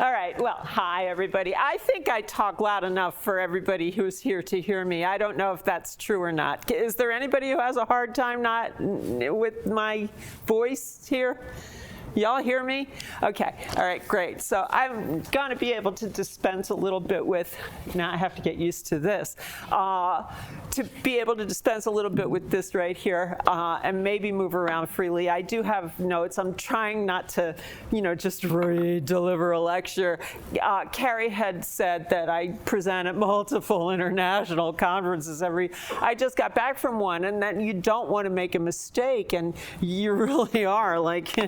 All right, well, hi, everybody. I think I talk loud enough for everybody who's here to hear me. I don't know if that's true or not. Is there anybody who has a hard time not with my voice here? Y'all hear me? Okay, all right, great. So I'm going to be able to dispense a little bit with, now I have to get used to this, to be able to dispense a little bit with this right here and maybe move around freely. I do have notes. I'm trying not to, just deliver a lecture. Carrie had said that I present at multiple international conferences I just got back from one, and then you don't want to make a mistake, and you really are like,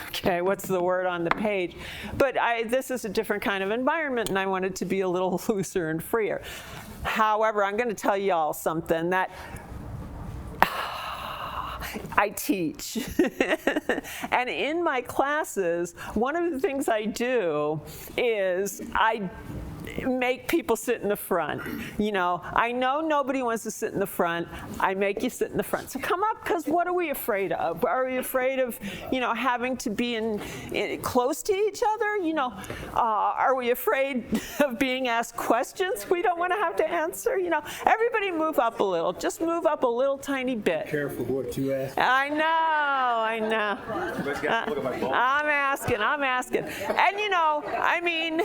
okay, what's the word on the page? But this is a different kind of environment, and I wanted to be a little looser and freer. However, I'm going to tell you all something that I teach. And in my classes, one of the things I do is I make people sit in the front. I know nobody wants to sit in the front. I make you sit in the front. So come up, because what are we afraid of? Are we afraid of, having to be close to each other? Are we afraid of being asked questions we don't want to have to answer? Everybody move up a little. Just move up a little tiny bit. Careful what you ask. I know. I'm asking. And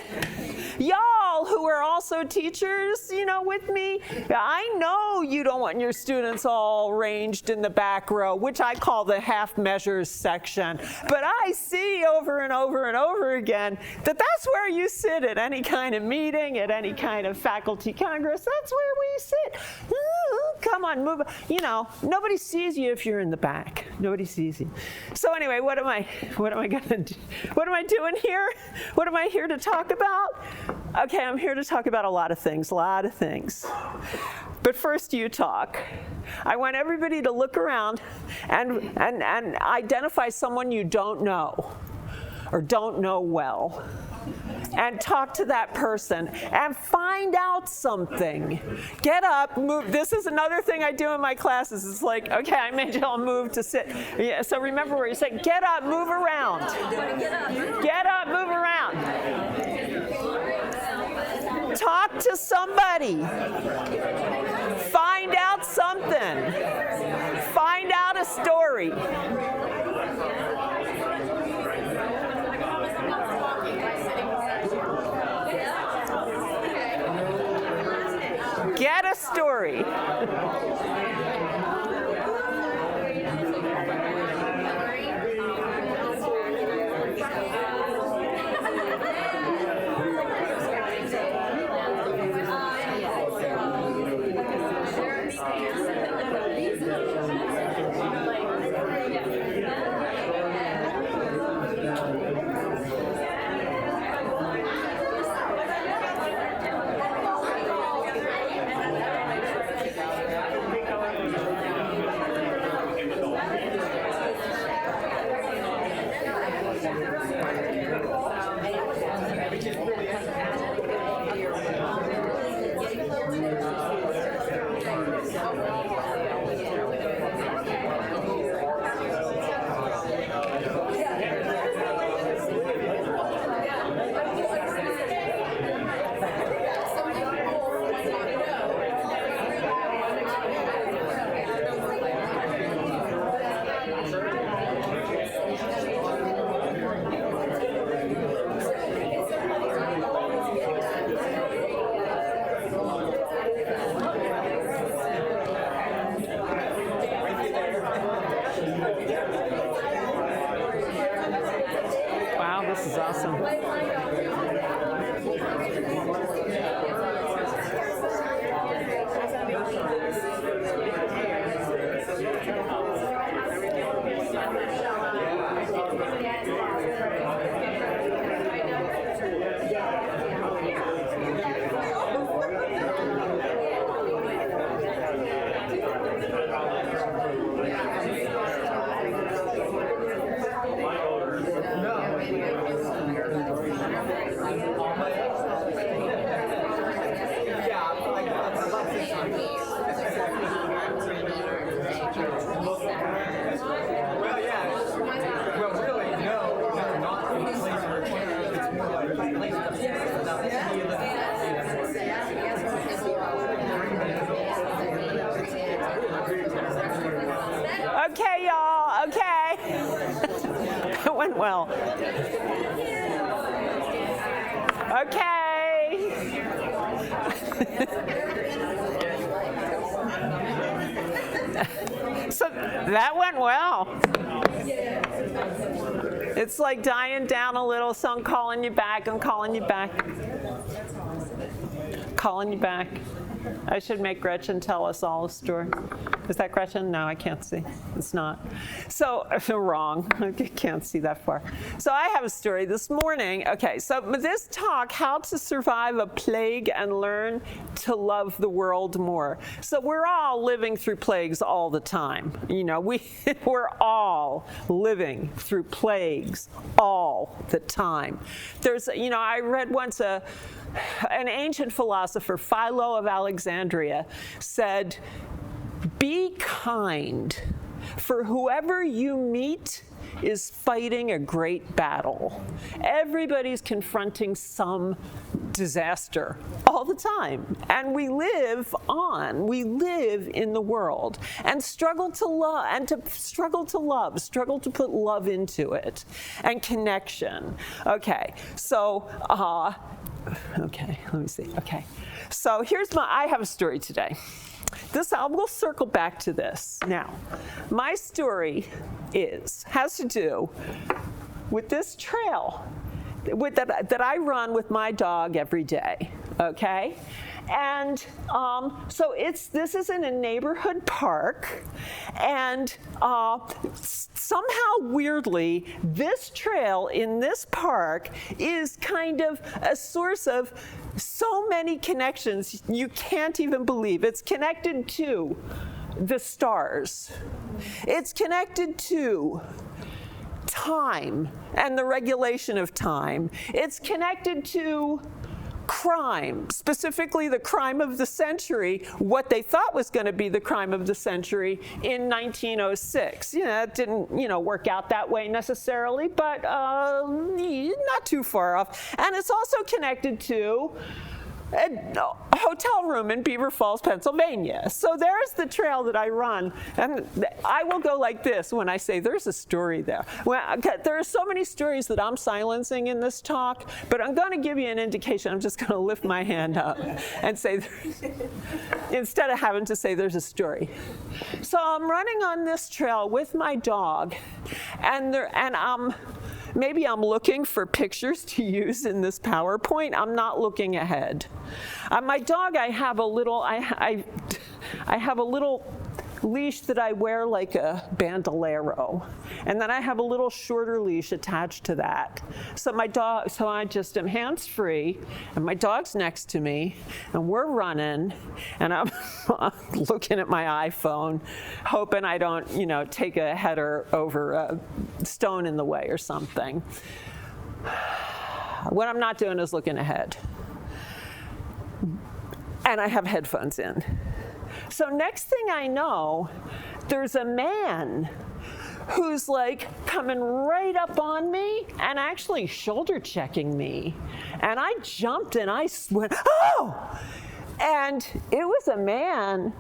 y'all who are also teachers, with me, I know you don't want your students all ranged in the back row, which I call the half measures section. But I see over and over and over again that that's where you sit at any kind of meeting, at any kind of faculty congress. That's where we sit. Come on, move. Nobody sees you if you're in the back. Nobody sees you. So anyway, what am I gonna do? What am I doing here? What am I here to talk about? Okay, I'm here to talk about a lot of things. But first, you talk. I want everybody to look around and identify someone you don't know or don't know well. And talk to that person and find out something. Get up, move. This is another thing I do in my classes. It's like, okay, I made y'all move to sit. Yeah, so remember where you say, get up, move around. Get up, move around. Talk to somebody. Find out something. Find out a story. Get a story. Wow, this is awesome. Well, really, no, not in the place where it's more like went well. Okay. So that went well. It's like dying down a little, so I'm calling you back, I'm calling you back. Calling you back. I should make Gretchen tell us all a story. Is that Gretchen? No, I can't see. It's not. So, wrong. I can't see that far. So I have a story this morning. Okay, so this talk, How to Survive a Plague and Learn to Love the World More. So we're all living through plagues all the time. You know, we're all living through plagues all the time. There's, you know, I read once an ancient philosopher, Philo of Alexandria, said, "Be kind, for whoever you meet is fighting a great battle." Everybody's confronting some disaster all the time. And we live on. We live in the world and struggle to love, struggle to put love into it and connection. Okay, so, okay, let me see. Okay, so I have a story today. We'll circle back to this. Now, my story has to do with this trail that I run with my dog every day, okay? And so this is in a neighborhood park, and somehow weirdly, this trail in this park is kind of a source of so many connections you can't even believe. It's connected to the stars. It's connected to time and the regulation of time. It's connected to crime, specifically the crime of the century, what they thought was going to be the crime of the century in 1906. You know, it didn't, work out that way necessarily, but not too far off. And it's also connected to a hotel room in Beaver Falls, Pennsylvania. So there's the trail that I run. And I will go like this when I say there's a story there. Well, there are so many stories that I'm silencing in this talk, but I'm going to give you an indication. I'm just going to lift my hand up and say, instead of having to say there's a story. So I'm running on this trail with my dog, and maybe I'm looking for pictures to use in this PowerPoint. I'm not looking ahead. My dog, I have a little leash that I wear like a bandolero, and then I have a little shorter leash attached to that. So I just am hands-free, and my dog's next to me, and we're running, and I'm looking at my iPhone, hoping I don't, take a header over a stone in the way or something. What I'm not doing is looking ahead. And I have headphones in. So next thing I know, there's a man who's like coming right up on me and actually shoulder checking me. And I jumped and I went, oh! And it was a man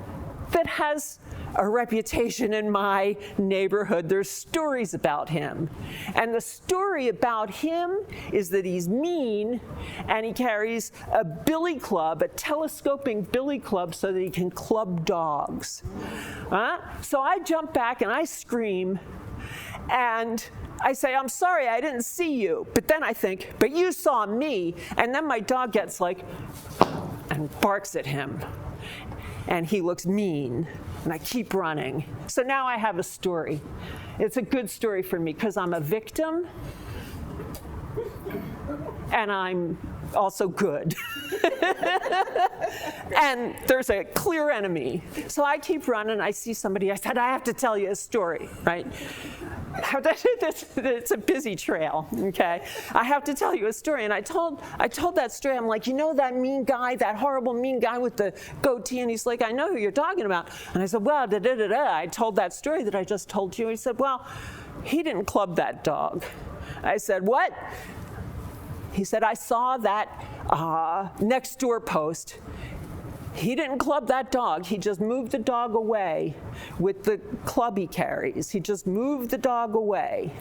that has a reputation in my neighborhood. There's stories about him. And the story about him is that he's mean, and he carries a billy club, a telescoping billy club, so that he can club dogs. So I jump back and I scream, and I say, I'm sorry, I didn't see you. But then I think, but you saw me. And then my dog gets like, and barks at him. And he looks mean, and I keep running. So now I have a story. It's a good story for me because I'm a victim, and I'm also good. And there's a clear enemy. So I keep running. I see somebody. I said, I have to tell you a story, right? It's a busy trail, okay? I have to tell you a story. And I told that story. I'm like, that mean guy, that horrible mean guy with the goatee? And he's like, I know who you're talking about. And I said, well, I told that story that I just told you. He said, well, he didn't club that dog. I said, what? He said, I saw that next door post. He didn't club that dog. He just moved the dog away with the club he carries. He just moved the dog away.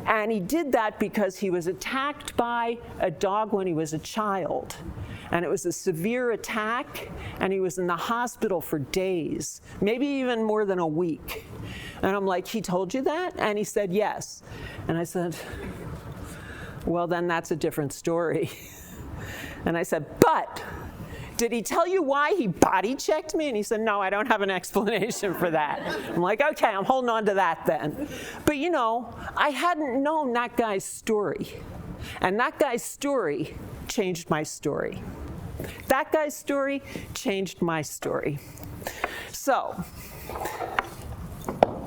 And he did that because he was attacked by a dog when he was a child. And it was a severe attack, and he was in the hospital for days, maybe even more than a week. And I'm like, he told you that? And he said, yes. And I said, well, then that's a different story. And I said, but did he tell you why he body checked me? And he said, no, I don't have an explanation for that. I'm like, okay, I'm holding on to that then. But you know, I hadn't known that guy's story. And that guy's story changed my story. That guy's story changed my story. So,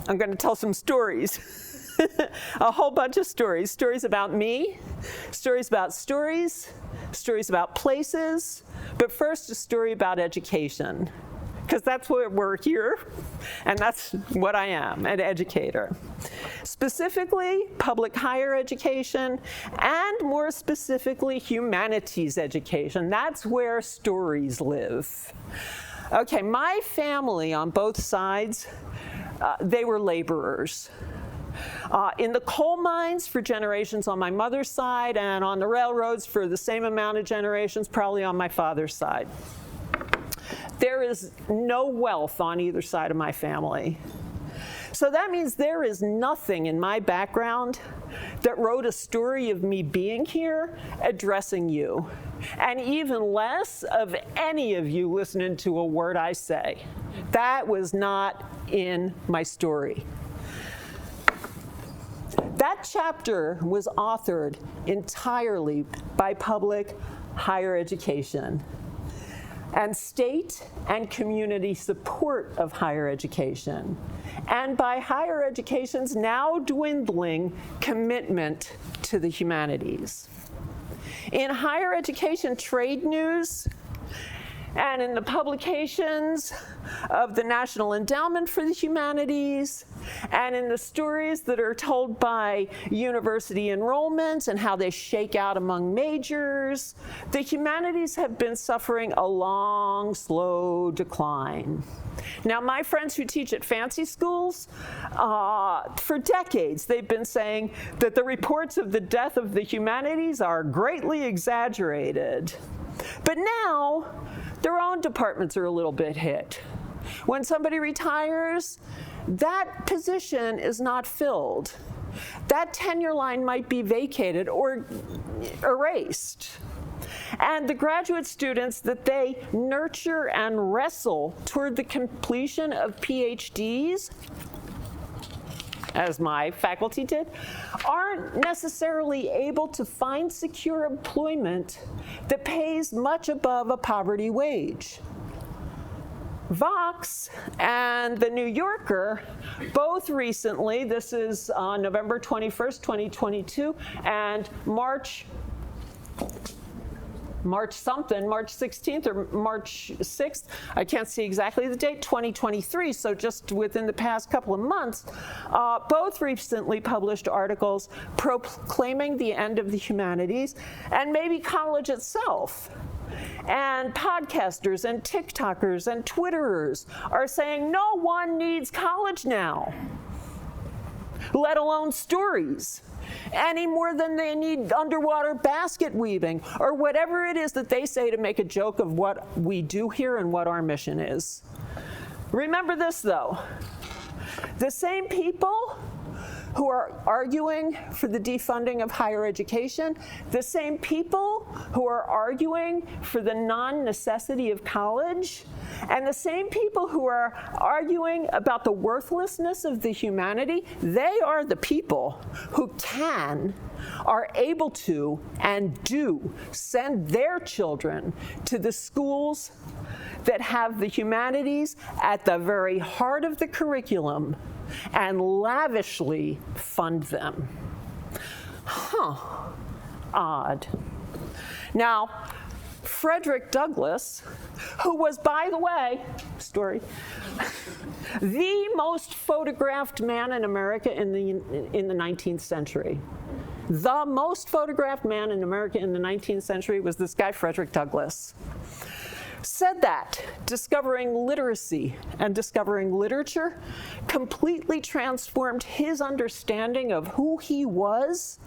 I'm going to tell some stories. A whole bunch of stories. Stories about me, stories about stories, stories about places, but first a story about education, because that's where we're here, and that's what I am, an educator. Specifically, public higher education, and more specifically, humanities education. That's where stories live. Okay, my family on both sides, they were laborers. In the coal mines for generations on my mother's side, and on the railroads for the same amount of generations probably on my father's side. There is no wealth on either side of my family. So that means there is nothing in my background that wrote a story of me being here addressing you, and even less of any of you listening to a word I say. That was not in my story. That chapter was authored entirely by public higher education and state and community support of higher education, and by higher education's now dwindling commitment to the humanities. In higher education trade news, and in the publications of the National Endowment for the Humanities, and in the stories that are told by university enrollments and how they shake out among majors, the humanities have been suffering a long, slow decline. Now, my friends who teach at fancy schools, for decades, they've been saying that the reports of the death of the humanities are greatly exaggerated. But now, their own departments are a little bit hit. When somebody retires, that position is not filled. That tenure line might be vacated or erased. And the graduate students that they nurture and wrestle toward the completion of PhDs, as my faculty did, aren't necessarily able to find secure employment that pays much above a poverty wage. Vox and The New Yorker both recently, this is on November 21st, 2022, and March 16th or March 6th, I can't see exactly the date, 2023, so just within the past couple of months, both recently published articles proclaiming the end of the humanities and maybe college itself. And podcasters and TikTokers and Twitterers are saying no one needs college now, let alone stories, any more than they need underwater basket weaving or whatever it is that they say to make a joke of what we do here and what our mission is. Remember this, though. The same people who are arguing for the defunding of higher education, the same people who are arguing for the non-necessity of college, and the same people who are arguing about the worthlessness of the humanity, they are the people who are able to, and do send their children to the schools that have the humanities at the very heart of the curriculum and lavishly fund them. Odd. Now, Frederick Douglass, who was, by the way, the most photographed man in America in the 19th century. The most photographed man in America in the 19th century was this guy, Frederick Douglass. said that discovering literacy and discovering literature completely transformed his understanding of who he was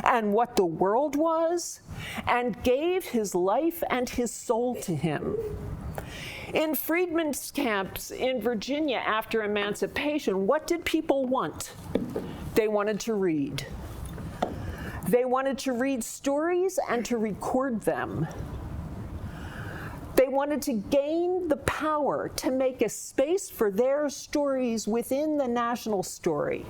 and what the world was, and gave his life and his soul to him. In freedmen's camps in Virginia after emancipation, what did people want? They wanted to read. They wanted to read stories and to record them. They wanted to gain the power to make a space for their stories within the national story,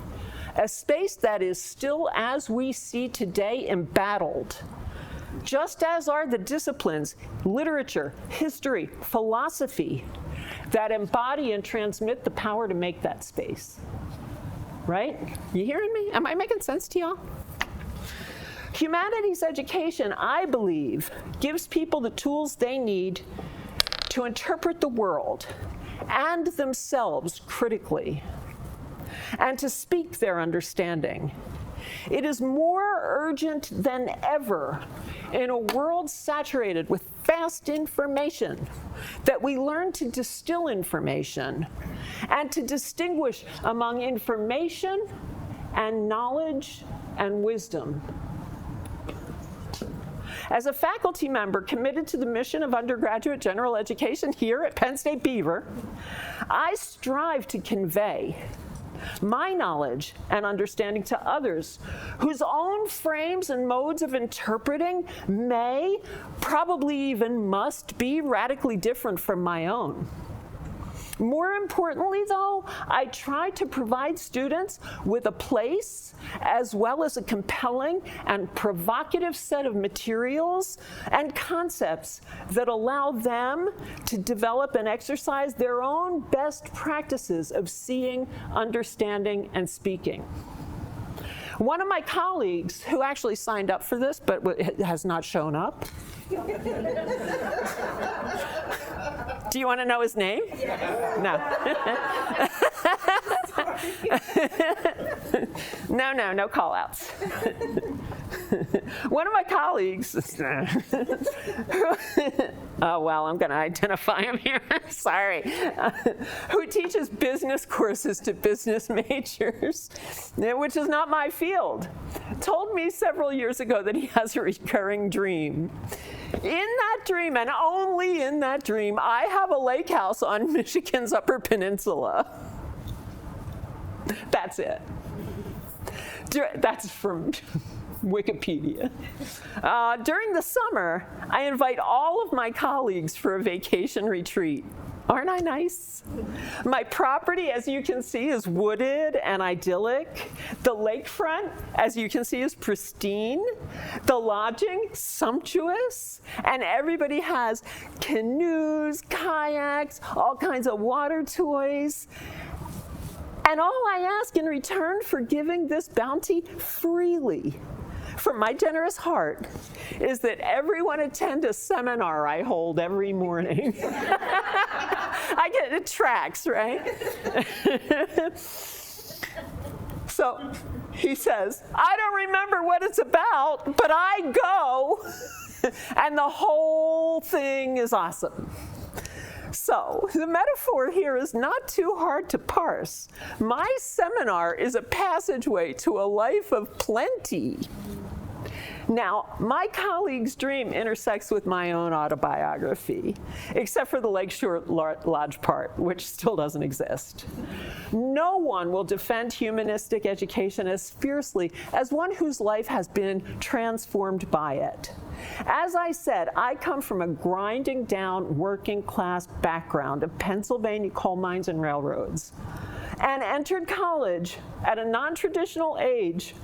a space that is still, as we see today, embattled, just as are the disciplines, literature, history, philosophy, that embody and transmit the power to make that space. Right? You hearing me? Am I making sense to y'all? Humanities education, I believe, gives people the tools they need to interpret the world and themselves critically, and to speak their understanding. It is more urgent than ever in a world saturated with fast information that we learn to distill information and to distinguish among information and knowledge and wisdom. As a faculty member committed to the mission of undergraduate general education here at Penn State Beaver, I strive to convey my knowledge and understanding to others whose own frames and modes of interpreting may, probably even must be radically different from my own. More importantly, though, I try to provide students with a place as well as a compelling and provocative set of materials and concepts that allow them to develop and exercise their own best practices of seeing, understanding, and speaking. One of my colleagues, who actually signed up for this but has not shown up, do you want to know his name? Yes. No. No call-outs. One of my colleagues, oh, well, I'm going to identify him here, sorry, who teaches business courses to business majors, which is not my field, told me several years ago that he has a recurring dream. In that dream, and only in that dream, I have a lake house on Michigan's Upper Peninsula. That's it. That's from Wikipedia. During the summer, I invite all of my colleagues for a vacation retreat. Aren't I nice? My property, as you can see, is wooded and idyllic. The lakefront, as you can see, is pristine. The lodging, sumptuous. And everybody has canoes, kayaks, all kinds of water toys. And all I ask in return for giving this bounty freely from my generous heart is that everyone attend a seminar I hold every morning. I get it tracks, right? So he says, I don't remember what it's about, but I go, and the whole thing is awesome. So the metaphor here is not too hard to parse. My seminar is a passageway to a life of plenty. Now, my colleague's dream intersects with my own autobiography, except for the Lakeshore Lodge part, which still doesn't exist. No one will defend humanistic education as fiercely as one whose life has been transformed by it. As I said, I come from a grinding down working class background of Pennsylvania coal mines and railroads, and entered college at a non-traditional age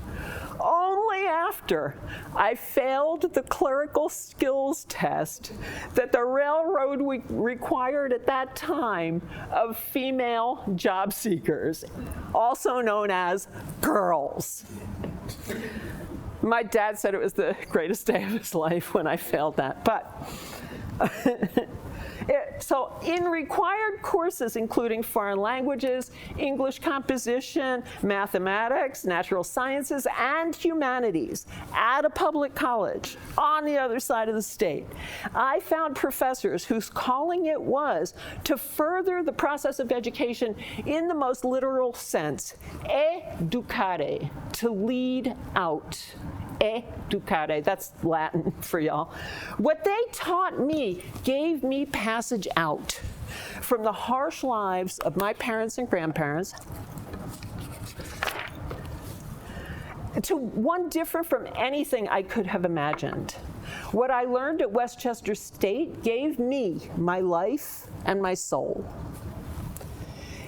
only after I failed the clerical skills test that the railroad required at that time of female job seekers, also known as girls. My dad said it was the greatest day of his life when I failed that, but So in required courses, including foreign languages, English composition, mathematics, natural sciences, and humanities at a public college on the other side of the state, I found professors whose calling it was to further the process of education in the most literal sense, educare, to lead out. Educare, that's Latin for y'all. What they taught me gave me passage out from the harsh lives of my parents and grandparents to one different from anything I could have imagined. What I learned at Westchester State gave me my life and my soul.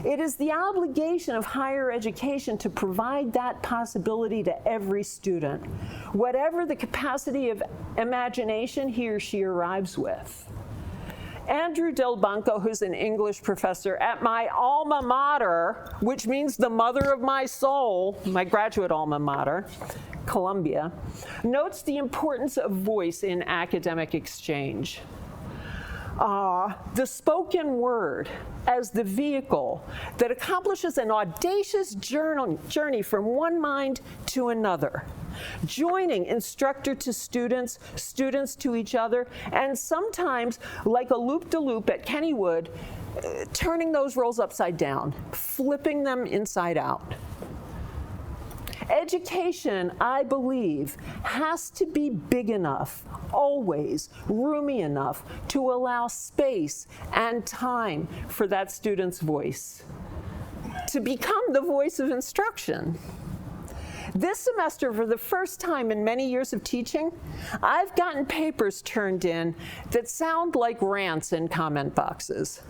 It is the obligation of higher education to provide that possibility to every student, whatever the capacity of imagination he or she arrives with. Andrew Del Banco, who's an English professor at my alma mater, which means the mother of my soul, my graduate alma mater, Columbia, notes the importance of voice in academic exchange. The spoken word as the vehicle that accomplishes an audacious journey from one mind to another, joining instructor to students, students to each other, and sometimes, like a loop-de-loop at Kennywood, turning those roles upside down, flipping them inside out. Education, I believe, has to be big enough, always roomy enough, to allow space and time for that student's voice, to become the voice of instruction. This semester, for the first time in many years of teaching, I've gotten papers turned in that sound like rants in comment boxes.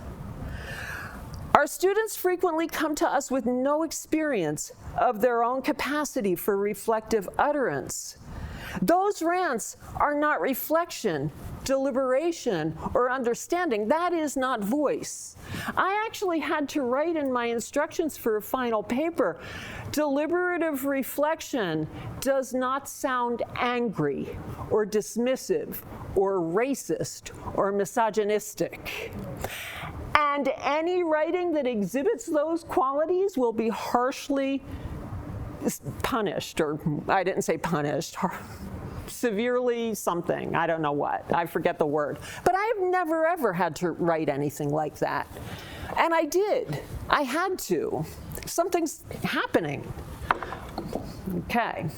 Our students frequently come to us with no experience of their own capacity for reflective utterance. Those rants are not reflection, deliberation, or understanding. That is not voice. I actually had to write in my instructions for a final paper, deliberative reflection does not sound angry or dismissive or racist or misogynistic. And any writing that exhibits those qualities will be harshly punished, or I didn't say punished, severely something, I don't know what, I forget the word. But I have never ever had to write anything like that. And I did, I had to. Something's happening. Okay,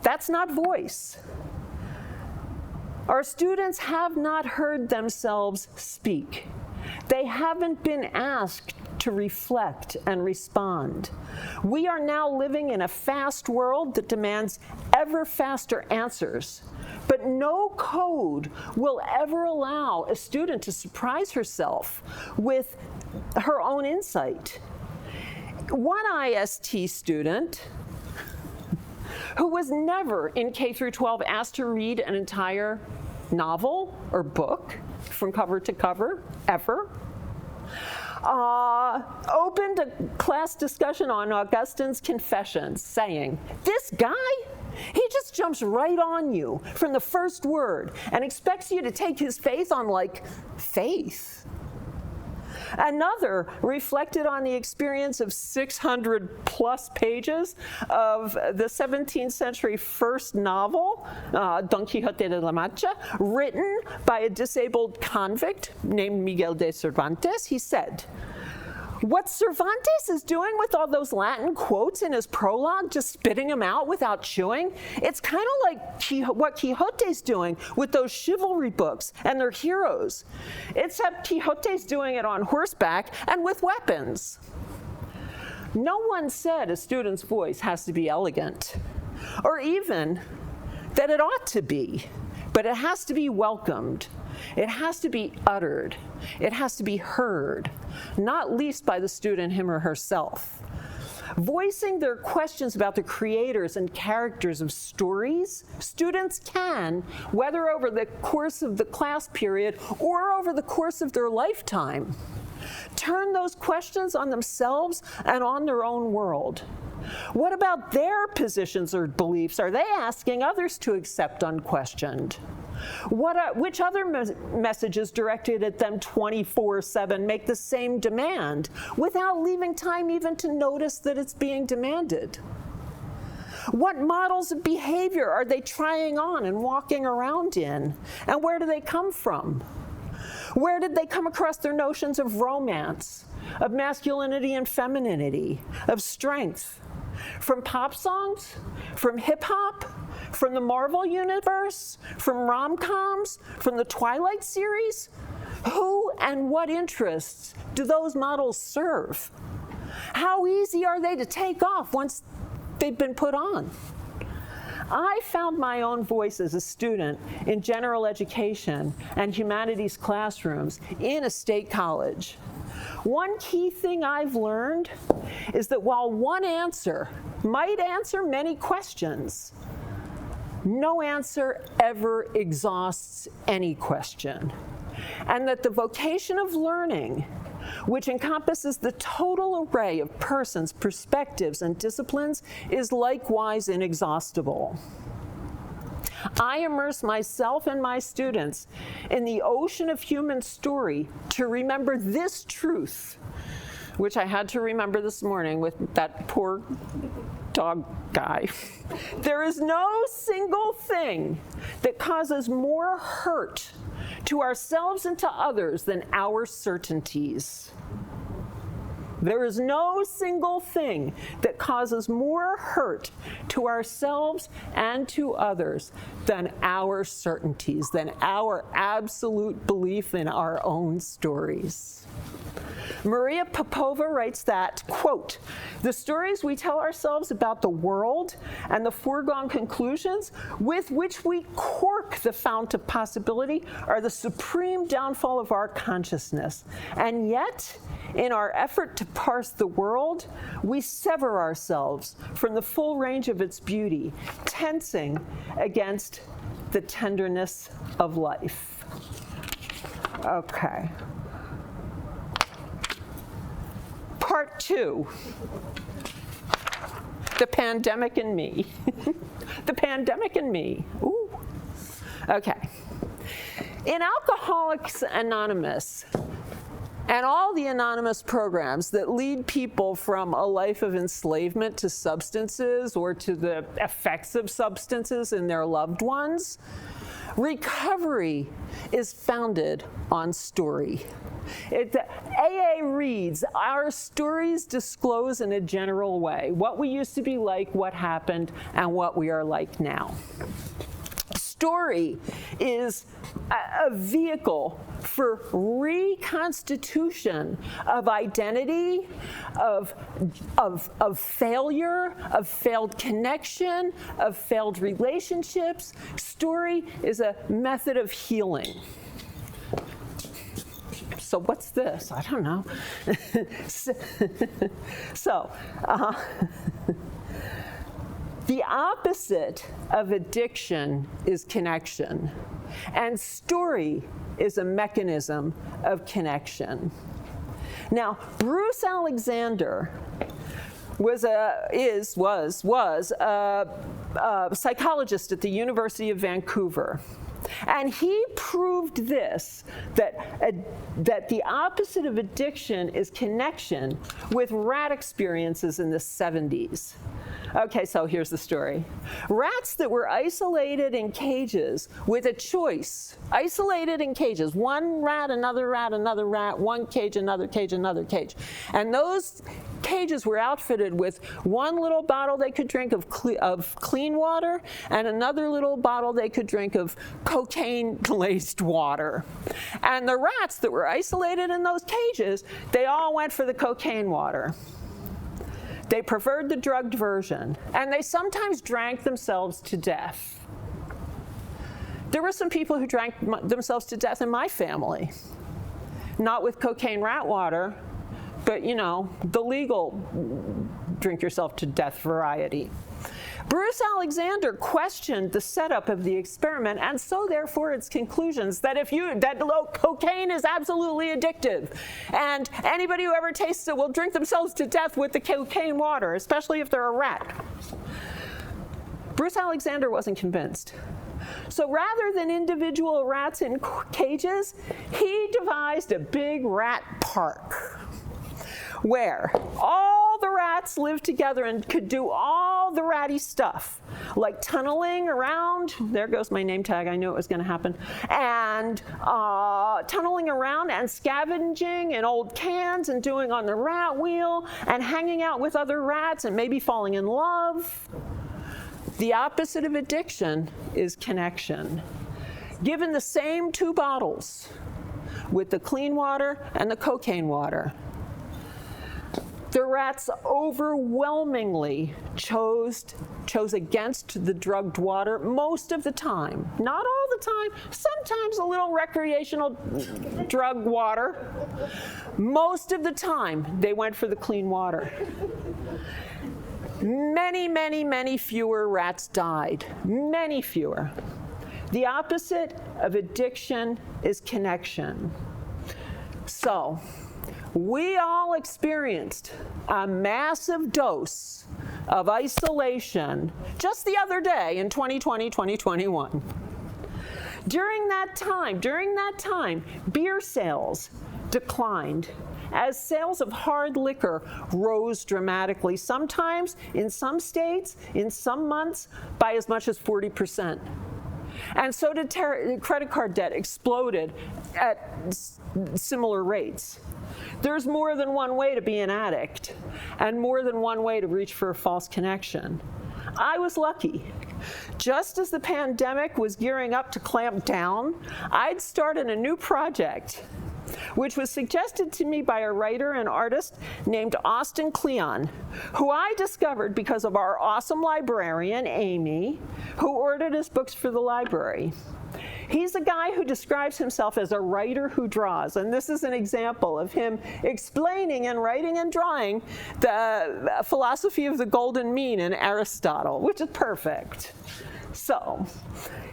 that's not voice. Our students have not heard themselves speak. They haven't been asked to reflect and respond. We are now living in a fast world that demands ever faster answers, but no code will ever allow a student to surprise herself with her own insight. One IST student who was never in K through 12 asked to read an entire novel or book from cover to cover, ever, opened a class discussion on Augustine's Confessions, saying, "This guy, he just jumps right on you from the first word and expects you to take his faith on, like, faith." Another reflected on the experience of 600 plus pages of the 17th century first novel, Don Quixote de la Mancha, written by a disabled convict named Miguel de Cervantes. He said, "What Cervantes is doing with all those Latin quotes in his prologue, just spitting them out without chewing, it's kind of like what Quixote's doing with those chivalry books and their heroes, except Quixote's doing it on horseback and with weapons." No one said a student's voice has to be elegant, or even that it ought to be, but it has to be welcomed. It has to be uttered. It has to be heard, not least by the student, him or herself. Voicing their questions about the creators and characters of stories, students can, whether over the course of the class period or over the course of their lifetime, turn those questions on themselves and on their own world? What about their positions or beliefs are they asking others to accept unquestioned? Which other messages directed at them 24/7 make the same demand without leaving time even to notice that it's being demanded? What models of behavior are they trying on and walking around in? And where do they come from? Where did they come across their notions of romance, of masculinity and femininity, of strength? From pop songs? From hip hop? From the Marvel universe? From rom-coms? From the Twilight series? Who and what interests do those models serve? How easy are they to take off once they've been put on? I found my own voice as a student in general education and humanities classrooms in a state college. One key thing I've learned is that while one answer might answer many questions, no answer ever exhausts any question. And that the vocation of learning, which encompasses the total array of persons, perspectives, and disciplines, is likewise inexhaustible. I immerse myself and my students in the ocean of human story to remember this truth, which I had to remember this morning with that poor dog guy. There is no single thing that causes more hurt to ourselves and to others than our certainties. There is no single thing that causes more hurt to ourselves and to others than our certainties, than our absolute belief in our own stories. Maria Popova writes that, quote, "The stories we tell ourselves about the world and the foregone conclusions with which we cork the fount of possibility are the supreme downfall of our consciousness. And yet, in our effort to parse the world, we sever ourselves from the full range of its beauty, tensing against the tenderness of life." Okay. Part 2, the pandemic and me. The pandemic and me. Ooh. Okay. In Alcoholics Anonymous and all the anonymous programs that lead people from a life of enslavement to substances or to the effects of substances in their loved ones, recovery is founded on story. AA reads, "Our stories disclose in a general way what we used to be like, what happened, and what we are like now." Story is a vehicle for reconstitution of identity, of failure, of failed connection, of failed relationships. Story is a method of healing. So what's this? I don't know. The opposite of addiction is connection, and story is a mechanism of connection. Now, Bruce Alexander was a psychologist at the University of Vancouver. And he proved this, that the opposite of addiction is connection, with rat experiences in the 70s. Okay, so here's the story. Rats that were isolated in cages with a choice, isolated in cages, one rat, another rat, one cage, another cage, another cage. And those cages were outfitted with one little bottle they could drink of clean water and another little bottle they could drink of cocaine-laced water. And the rats that were isolated in those cages, they all went for the cocaine water. They preferred the drugged version, and they sometimes drank themselves to death. There were some people who drank themselves to death in my family. Not with cocaine rat water, but, you know, the legal drink yourself to death variety. Bruce Alexander questioned the setup of the experiment, and so therefore its conclusions that cocaine is absolutely addictive, and anybody who ever tastes it will drink themselves to death with the cocaine water, especially if they're a rat. Bruce Alexander wasn't convinced. So rather than individual rats in cages, he devised a big rat park where all the rats lived together and could do all the ratty stuff, like tunneling around, there goes my name tag, I knew it was going to happen, and tunneling around and scavenging in old cans and doing on the rat wheel and hanging out with other rats and maybe falling in love. The opposite of addiction is connection. Given the same 2 bottles with the clean water and the cocaine water, the rats overwhelmingly chose against the drugged water most of the time. Not all the time, sometimes a little recreational drug water. Most of the time, they went for the clean water. Many, many, many fewer rats died. Many fewer. The opposite of addiction is connection. So, we all experienced a massive dose of isolation just the other day in 2020, 2021. During that time, beer sales declined as sales of hard liquor rose dramatically, sometimes in some states, in some months, by as much as 40%. And so did credit card debt exploded at similar rates. There's more than one way to be an addict, and more than one way to reach for a false connection. I was lucky. Just as the pandemic was gearing up to clamp down, I'd started a new project, which was suggested to me by a writer and artist named Austin Kleon, who I discovered because of our awesome librarian, Amy, who ordered his books for the library. He's a guy who describes himself as a writer who draws, and this is an example of him explaining and writing and drawing the philosophy of the golden mean in Aristotle, which is perfect. So,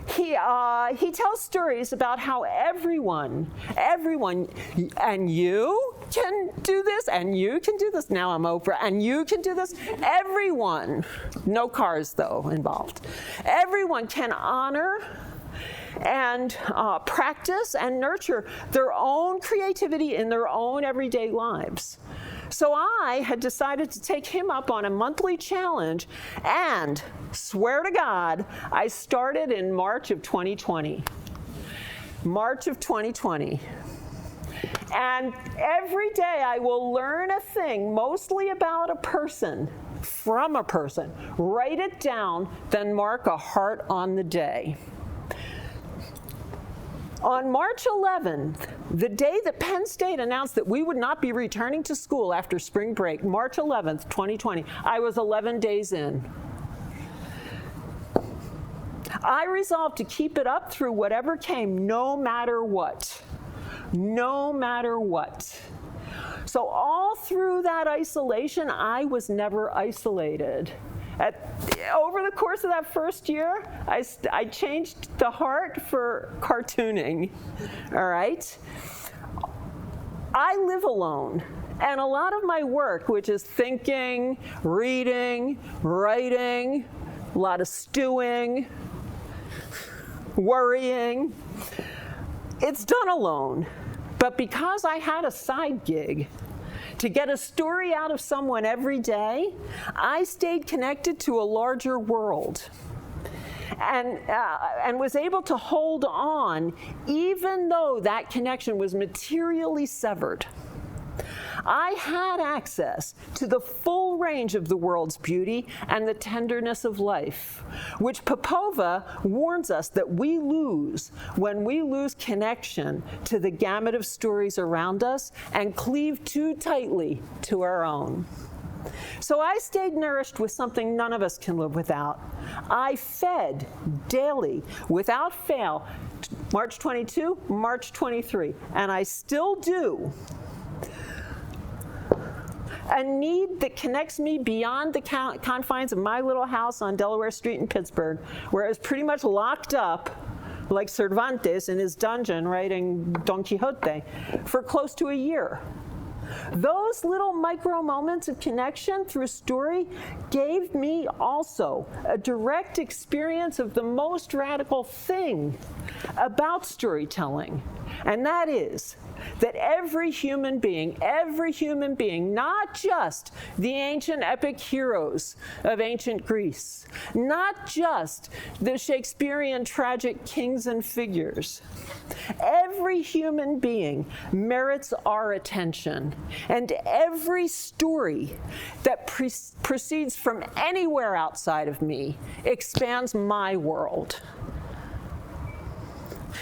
he tells stories about how everyone, and you can do this, and you can do this, now I'm Oprah, and you can do this, everyone, no cars though involved, everyone can honor and practice and nurture their own creativity in their own everyday lives. So I had decided to take him up on a monthly challenge, and swear to God, I started in March of 2020. March of 2020. And every day I will learn a thing, mostly about a person, from a person. Write it down, then mark a heart on the day. On March 11th, the day that Penn State announced that we would not be returning to school after spring break, March 11th, 2020, I was 11 days in. I resolved to keep it up through whatever came, no matter what. No matter what. So all through that isolation, I was never isolated. Over the course of that first year, I changed the heart for cartooning, all right? I live alone, and a lot of my work, which is thinking, reading, writing, a lot of stewing, worrying, it's done alone. But because I had a side gig, to get a story out of someone every day, I stayed connected to a larger world and was able to hold on even though that connection was materially severed. I had access to the full range of the world's beauty and the tenderness of life, which Popova warns us that we lose when we lose connection to the gamut of stories around us and cleave too tightly to our own. So I stayed nourished with something none of us can live without. I fed daily, without fail, March 22, March 23, and I still do. a need that connects me beyond the confines of my little house on Delaware Street in Pittsburgh, where I was pretty much locked up like Cervantes in his dungeon writing Don Quixote for close to a year. Those little micro moments of connection through story gave me also a direct experience of the most radical thing about storytelling, and that is that every human being, not just the ancient epic heroes of ancient Greece, not just the Shakespearean tragic kings and figures, every human being merits our attention, and every story that proceeds from anywhere outside of me expands my world.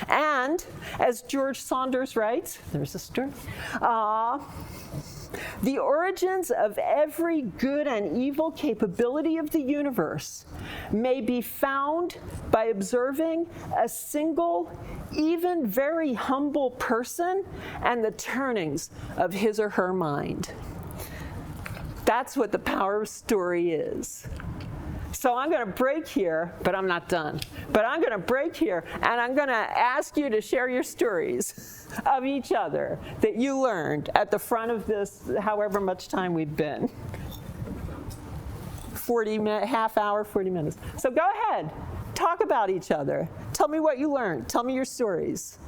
And as George Saunders writes, there's a story, the origins of every good and evil capability of the universe may be found by observing a single, even very humble person and the turnings of his or her mind. That's what the power of story is. So I'm going to break here, but I'm not done. But I'm going to break here, and I'm going to ask you to share your stories of each other that you learned at the front of this, however much time we've been. 40 minutes, half hour, 40 minutes. So go ahead. Talk about each other. Tell me what you learned. Tell me your stories.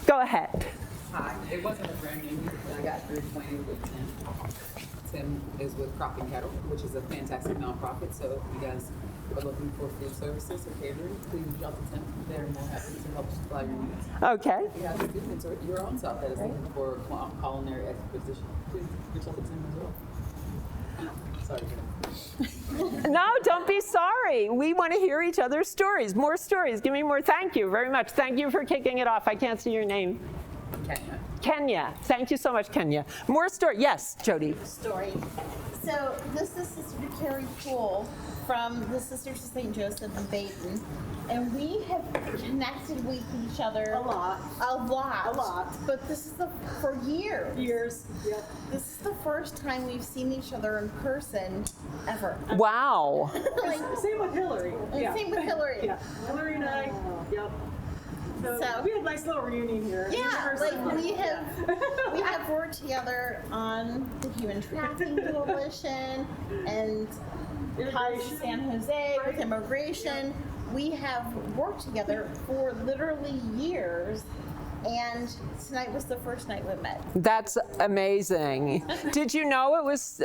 Go ahead. Hi. It wasn't a brand new music, but I got reacquainted with Tim. Tim is with Cropping Cattle, which is a fantastic nonprofit. So if you guys are looking for food services or catering, please reach out to Tim. They're more happy to help supply your needs. Okay. If you have students or your own self that is looking for culinary exposition, please reach out to Tim as well. Sorry. No, don't be sorry. We want to hear each other's stories. More stories. Give me more. Thank you very much. Thank you for kicking it off. I can't see your name. Kenya. Kenya. Thank you so much, Kenya. More story. Yes, Jody. Story. So this is Sister Carrie Poole from the Sisters of St. Joseph in Baton. And we have connected with each other A lot. But this is for years. Yep. This is the first time we've seen each other in person ever. Wow. Like, Same with Hillary. Same with Hillary. Yeah. Hillary and I. Yep. So we had a nice little reunion here. Yeah, like we have worked together on the Human Trafficking Coalition and House San Jose with immigration. We have worked together for literally years, and tonight was the first night we met. That's amazing. Did you know it was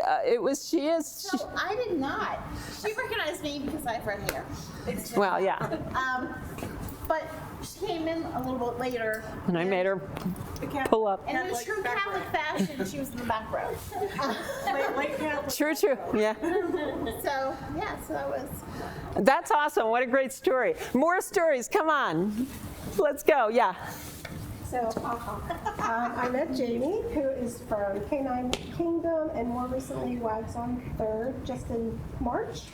she? So I did not. She recognized me because I have red hair. Well, yeah. But she came in a little bit later. And I made her pull up. And in true Catholic fashion, she was in the back row. Late Catholic. True. Yeah. So that was. That's awesome. What a great story. More stories. Come on. Let's go. Yeah. So I met Jamie, who is from Canine Kingdom, and more recently Wags on Third, just in March,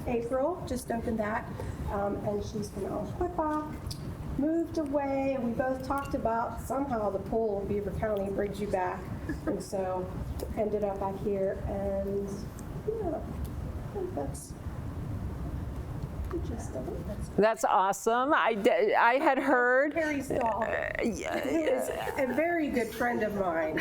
April, just opened that, and she's been on Whippock, moved away, and we both talked about somehow the pool in Beaver County brings you back, and so ended up back here, and yeah, I think that's just That's awesome. I had heard. Harry's dog, who is a very good friend of mine,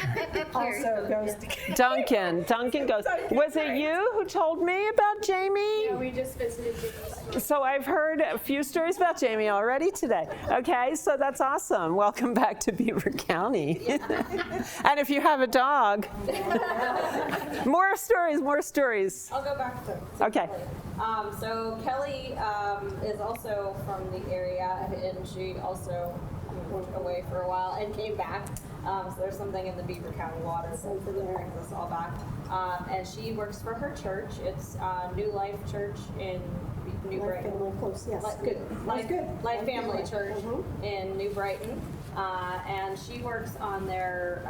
also goes to Duncan goes. Was it you who told me about Jamie? Yeah, we just visited Jamie. So I've heard a few stories about Jamie already today. Okay, so that's awesome. Welcome back to Beaver County. And if you have a dog, more stories. I'll go back to Okay. Kelly. So Kelly is also from the area, and she also went away for a while and came back. So there's something in the Beaver County waters that brings us all back. And she works for her church. It's New Life Church in New Brighton. Life Family Church in New Brighton. And she works on their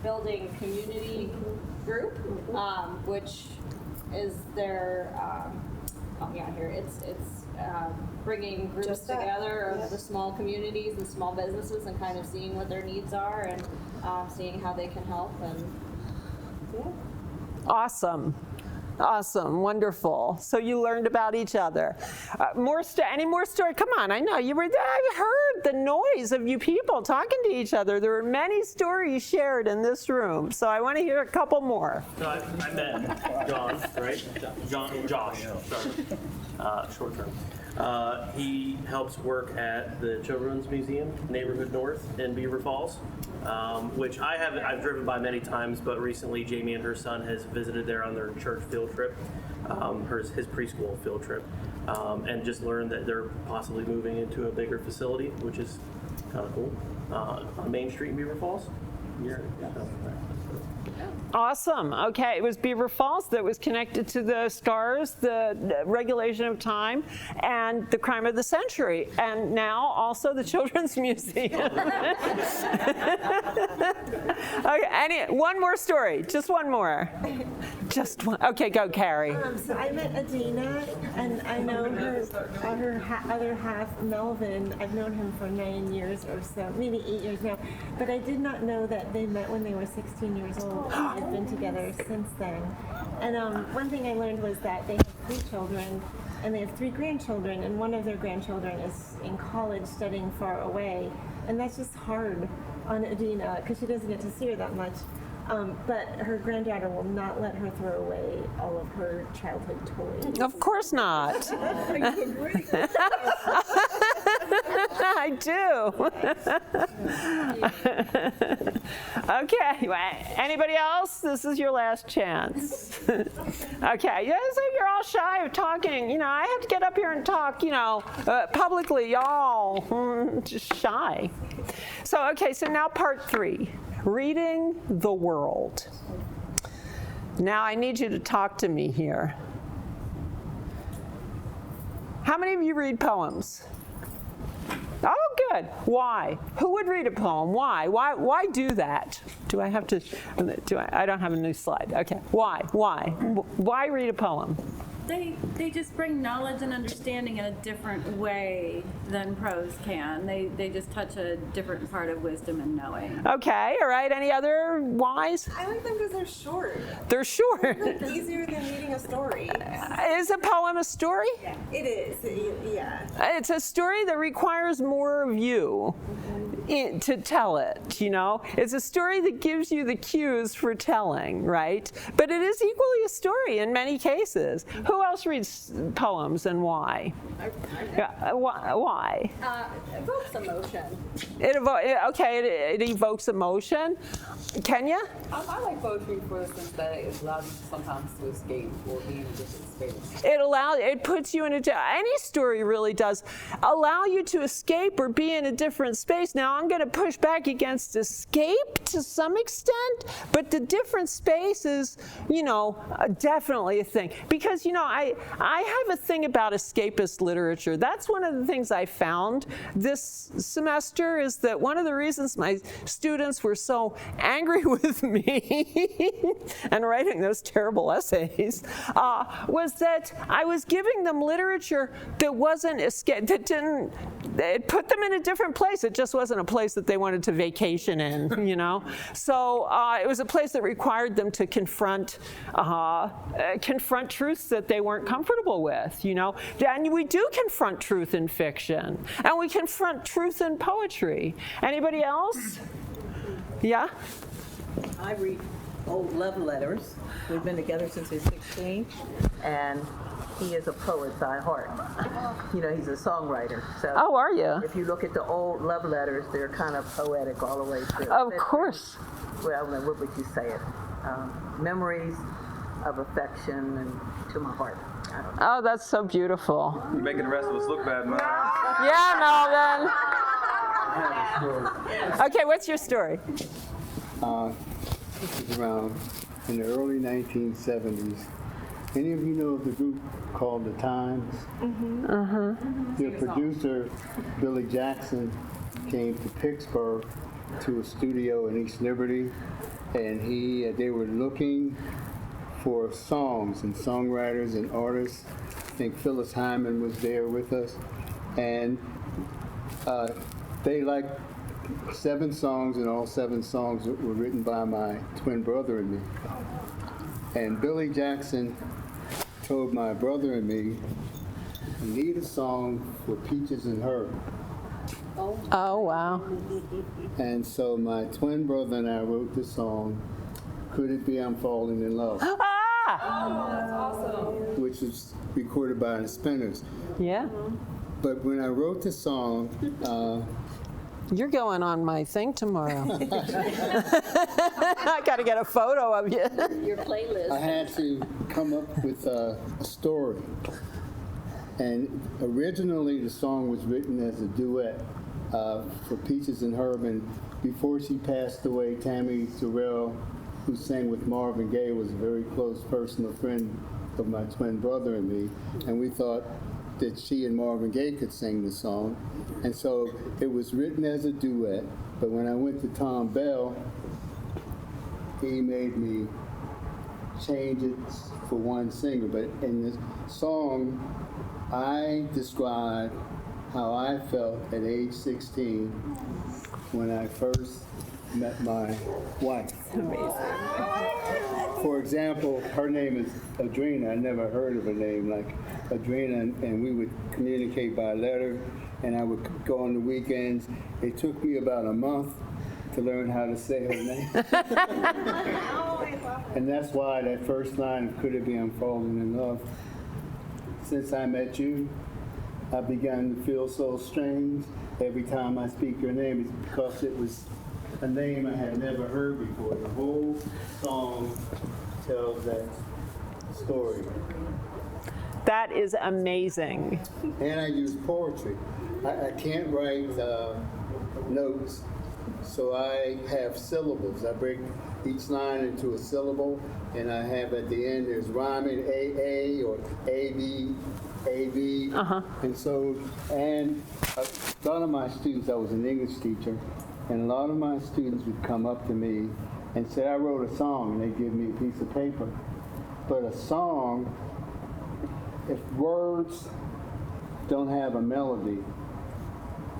building community group, which is their coming out here. It's bringing groups Just that, together yeah. of the small communities and small businesses and kind of seeing what their needs are and seeing how they can help. And yeah. Awesome. Awesome, wonderful. So you learned about each other. Any more story? Come on, I know you were there. I heard the noise of you people talking to each other. There were many stories shared in this room, so I want to hear a couple more. So I met John, right? Josh, sorry, short term. He helps work at the Children's Museum, Neighborhood North in Beaver Falls, which I've driven by many times, but recently Jamie and her son has visited there on their church field trip, his preschool field trip, and just learned that they're possibly moving into a bigger facility, which is kind of cool, on Main Street in Beaver Falls. Awesome. Okay, it was Beaver Falls that was connected to the stars, the regulation of time, and the crime of the century, and now also the Children's Museum. Okay, one more story. Just one more. Just one. Okay, go, Carrie. So I met Adina, and I know her other half, Melvin. I've known him for 9 years or so, maybe 8 years now. But I did not know that they met when they were 16 years old. They've been together since then. And one thing I learned was that they have 3 children, and they have 3 grandchildren, and one of their grandchildren is in college studying far away. And that's just hard on Adina, because she doesn't get to see her that much. But her granddaughter will not let her throw away all of her childhood toys. Of course not. I do. Okay, anybody else? This is your last chance. Okay, yeah, so you're all shy of talking. You know, I have to get up here and talk, publicly, y'all, just shy. So, okay, so now part 3. Reading the world. Now I need you to talk to me here. How many of you read poems? Oh, good. Why? Who would read a poem? Why? Why do that? Do I have to? I don't have a new slide. Okay. Why? Why read a poem? They just bring knowledge and understanding in a different way than prose can. They just touch a different part of wisdom and knowing. Okay, all right. Any other whys? I like them because they're short. They're short. They're easier than reading a story. Is a poem a story? Yeah, it is. Yeah. It's a story that requires more of you to tell it, It's a story that gives you the cues for telling, right? But it is equally a story in many cases. Who else reads poems and why? Why? Evokes emotion. It evokes emotion. Kenya? I like poetry for the sense that it allows you sometimes to escape or be in a different space. It puts you in any story really does allow you to escape or be in a different space. Now I'm going to push back against escape to some extent, but the different space is, definitely a thing. Because, I have a thing about escapist literature. That's one of the things I found this semester is that one of the reasons my students were so angry with me and writing those terrible essays was that I was giving them literature that wasn't it put them in a different place. It just wasn't a place that they wanted to vacation in, So it was a place that required them to confront truths that they weren't comfortable with, And we do confront truth in fiction, and we confront truth in poetry. Anybody else? Yeah? I read old love letters. We've been together since he's 16, and he is a poet by heart. He's a songwriter. So Oh, are you? if you look at the old love letters, they're kind of poetic all the way through. Of course. Well, what would you say it? Memories of affection and to my heart. I don't know. Oh, that's so beautiful. You're making the rest of us look bad, man. Yeah, Melvin. Okay, what's your story? This is around in the early 1970s. Any of you know of the group called The Times? Their producer, Billy Jackson, came to Pittsburgh to a studio in East Liberty, and they were looking for songs and songwriters and artists. I think Phyllis Hyman was there with us. And they liked 7 songs, and all 7 songs were written by my twin brother and me. And Billy Jackson told my brother and me, I need a song for Peaches and Herb. Oh, wow. And so my twin brother and I wrote the song, Could It Be I'm Falling in Love? Which was recorded by the Spinners. Yeah. But when I wrote the song, You're going on my thing tomorrow. I got to get a photo of you. Your playlist. I had to come up with a story. And originally the song was written as a duet for Peaches and Herb. And before she passed away, Tammy Terrell, who sang with Marvin Gaye, was a very close personal friend of my twin brother and me. And we thought that she and Marvin Gaye could sing the song. And so it was written as a duet. But when I went to Tom Bell, he made me change it for one singer. But in the song, I described how I felt at age 16 when I first met my wife. For example, her name is Adrena. I never heard of a name like Adrena, and we would communicate by letter, and I would go on the weekends. It took me about a month to learn how to say her name. And that's why that first line of Could It Be I'm Falling in Love. Since I met you, I began to feel so strange. Every time I speak your name, it's because it was a name I had never heard before. The whole song tells that story. That is amazing. And I use poetry. I can't write notes, so I have syllables. I break each line into a syllable, and I have at the end, there's rhyming AA or AB, AB. And so, and a lot of my students, I was an English teacher, and a lot of my students would come up to me and say, I wrote a song, and they'd give me a piece of paper. But a song, if words don't have a melody,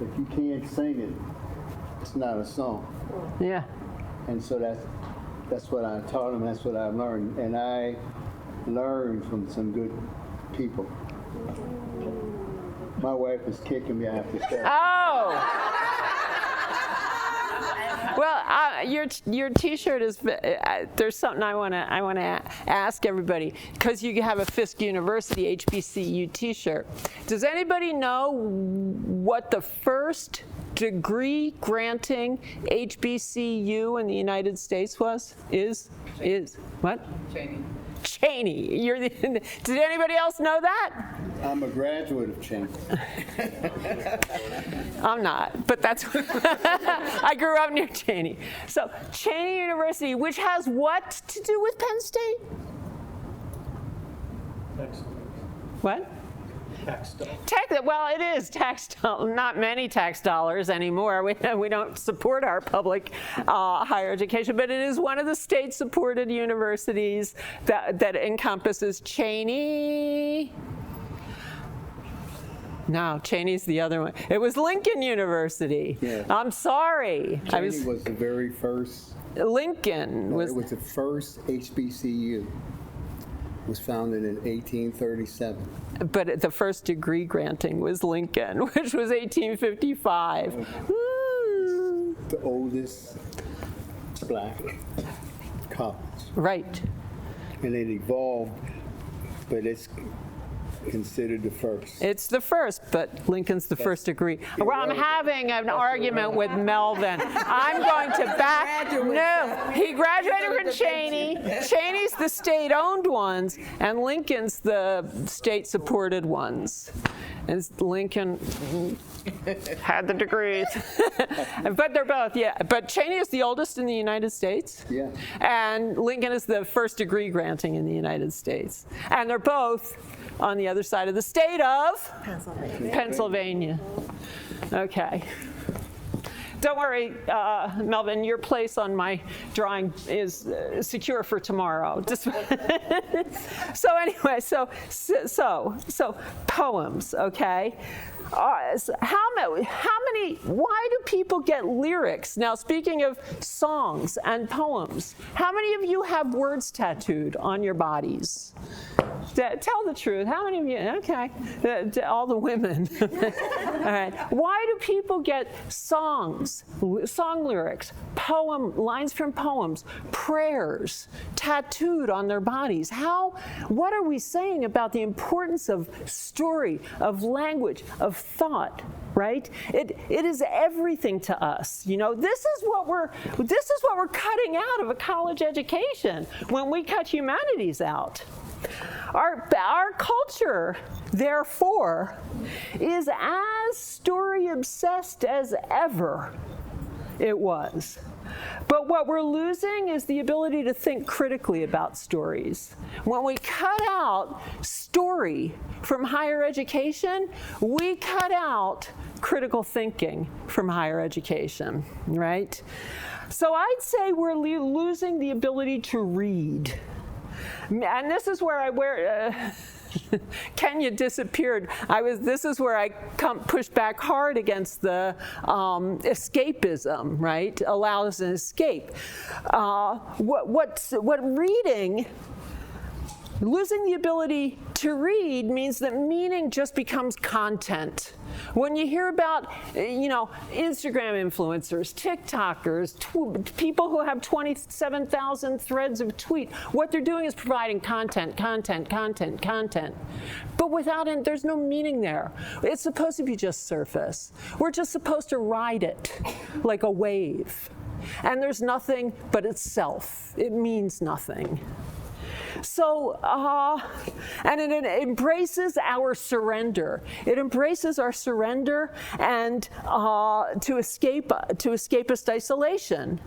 if you can't sing it, it's not a song. Yeah. And so that's what I taught them, that's what I've learned. And I learned from some good people. My wife is kicking me, I have to say. Oh! Well, your T-shirt is. There's something I want to ask everybody, because you have a Fisk University HBCU T-shirt. Does anybody know what the first degree granting HBCU in the United States was? Is what? Cheney. Did anybody else know that? I'm a graduate of Cheney. I'm not, but that's I grew up near Cheney. So Cheney University, which has what to do with Penn State? What? Tax dollars. Well, it is tax dollars. Not many tax dollars anymore. We don't support our public higher education, but it is one of the state-supported universities that encompasses Cheney. No, Cheney's the other one. It was Lincoln University. Yeah. I'm sorry. Cheney was the very first. Lincoln was. It was the first HBCU. It was founded in 1837. But the first degree granting was Lincoln, which was 1855. The oldest black college. Right. And it evolved, but it's considered the first. It's the first, but Lincoln's the first degree. Well, I'm having an argument with Melvin. I'm going to back. No, he graduated from Cheney. Cheney's the state-owned ones, and Lincoln's the state-supported ones. And Lincoln had the degrees. But they're both, yeah. But Cheney is the oldest in the United States. Yeah. And Lincoln is the first degree granting in the United States. And they're both on the other side of the state of Pennsylvania. Okay. Don't worry, Melvin, your place on my drawing is secure for tomorrow. Just so anyway, so poems, okay? So how many, why do people get lyrics? Now, speaking of songs and poems, how many of you have words tattooed on your bodies? Tell the truth. How many of you? Okay. All the women. All right. Why do people get song lyrics, lines from poems, prayers tattooed on their bodies? What are we saying about the importance of story, of language, of thought? Right? It is everything to us. You know, this is what we're cutting out of a college education when we cut humanities out. Our culture, therefore, is as story obsessed as ever it was. But what we're losing is the ability to think critically about stories. When we cut out story from higher education, we cut out critical thinking from higher education, right? So I'd say we're losing the ability to read. And this is where Kenya disappeared. This is where I pushed back hard against the escapism, right? Allows an escape. What reading, losing the ability to read means that meaning just becomes content. When you hear about, Instagram influencers, TikTokers, people who have 27,000 threads of tweet, what they're doing is providing content. But there's no meaning there. It's supposed to be just surface. We're just supposed to ride it like a wave. And there's nothing but itself. It means nothing. So, and it embraces our surrender. It embraces our surrender and to escapist isolation.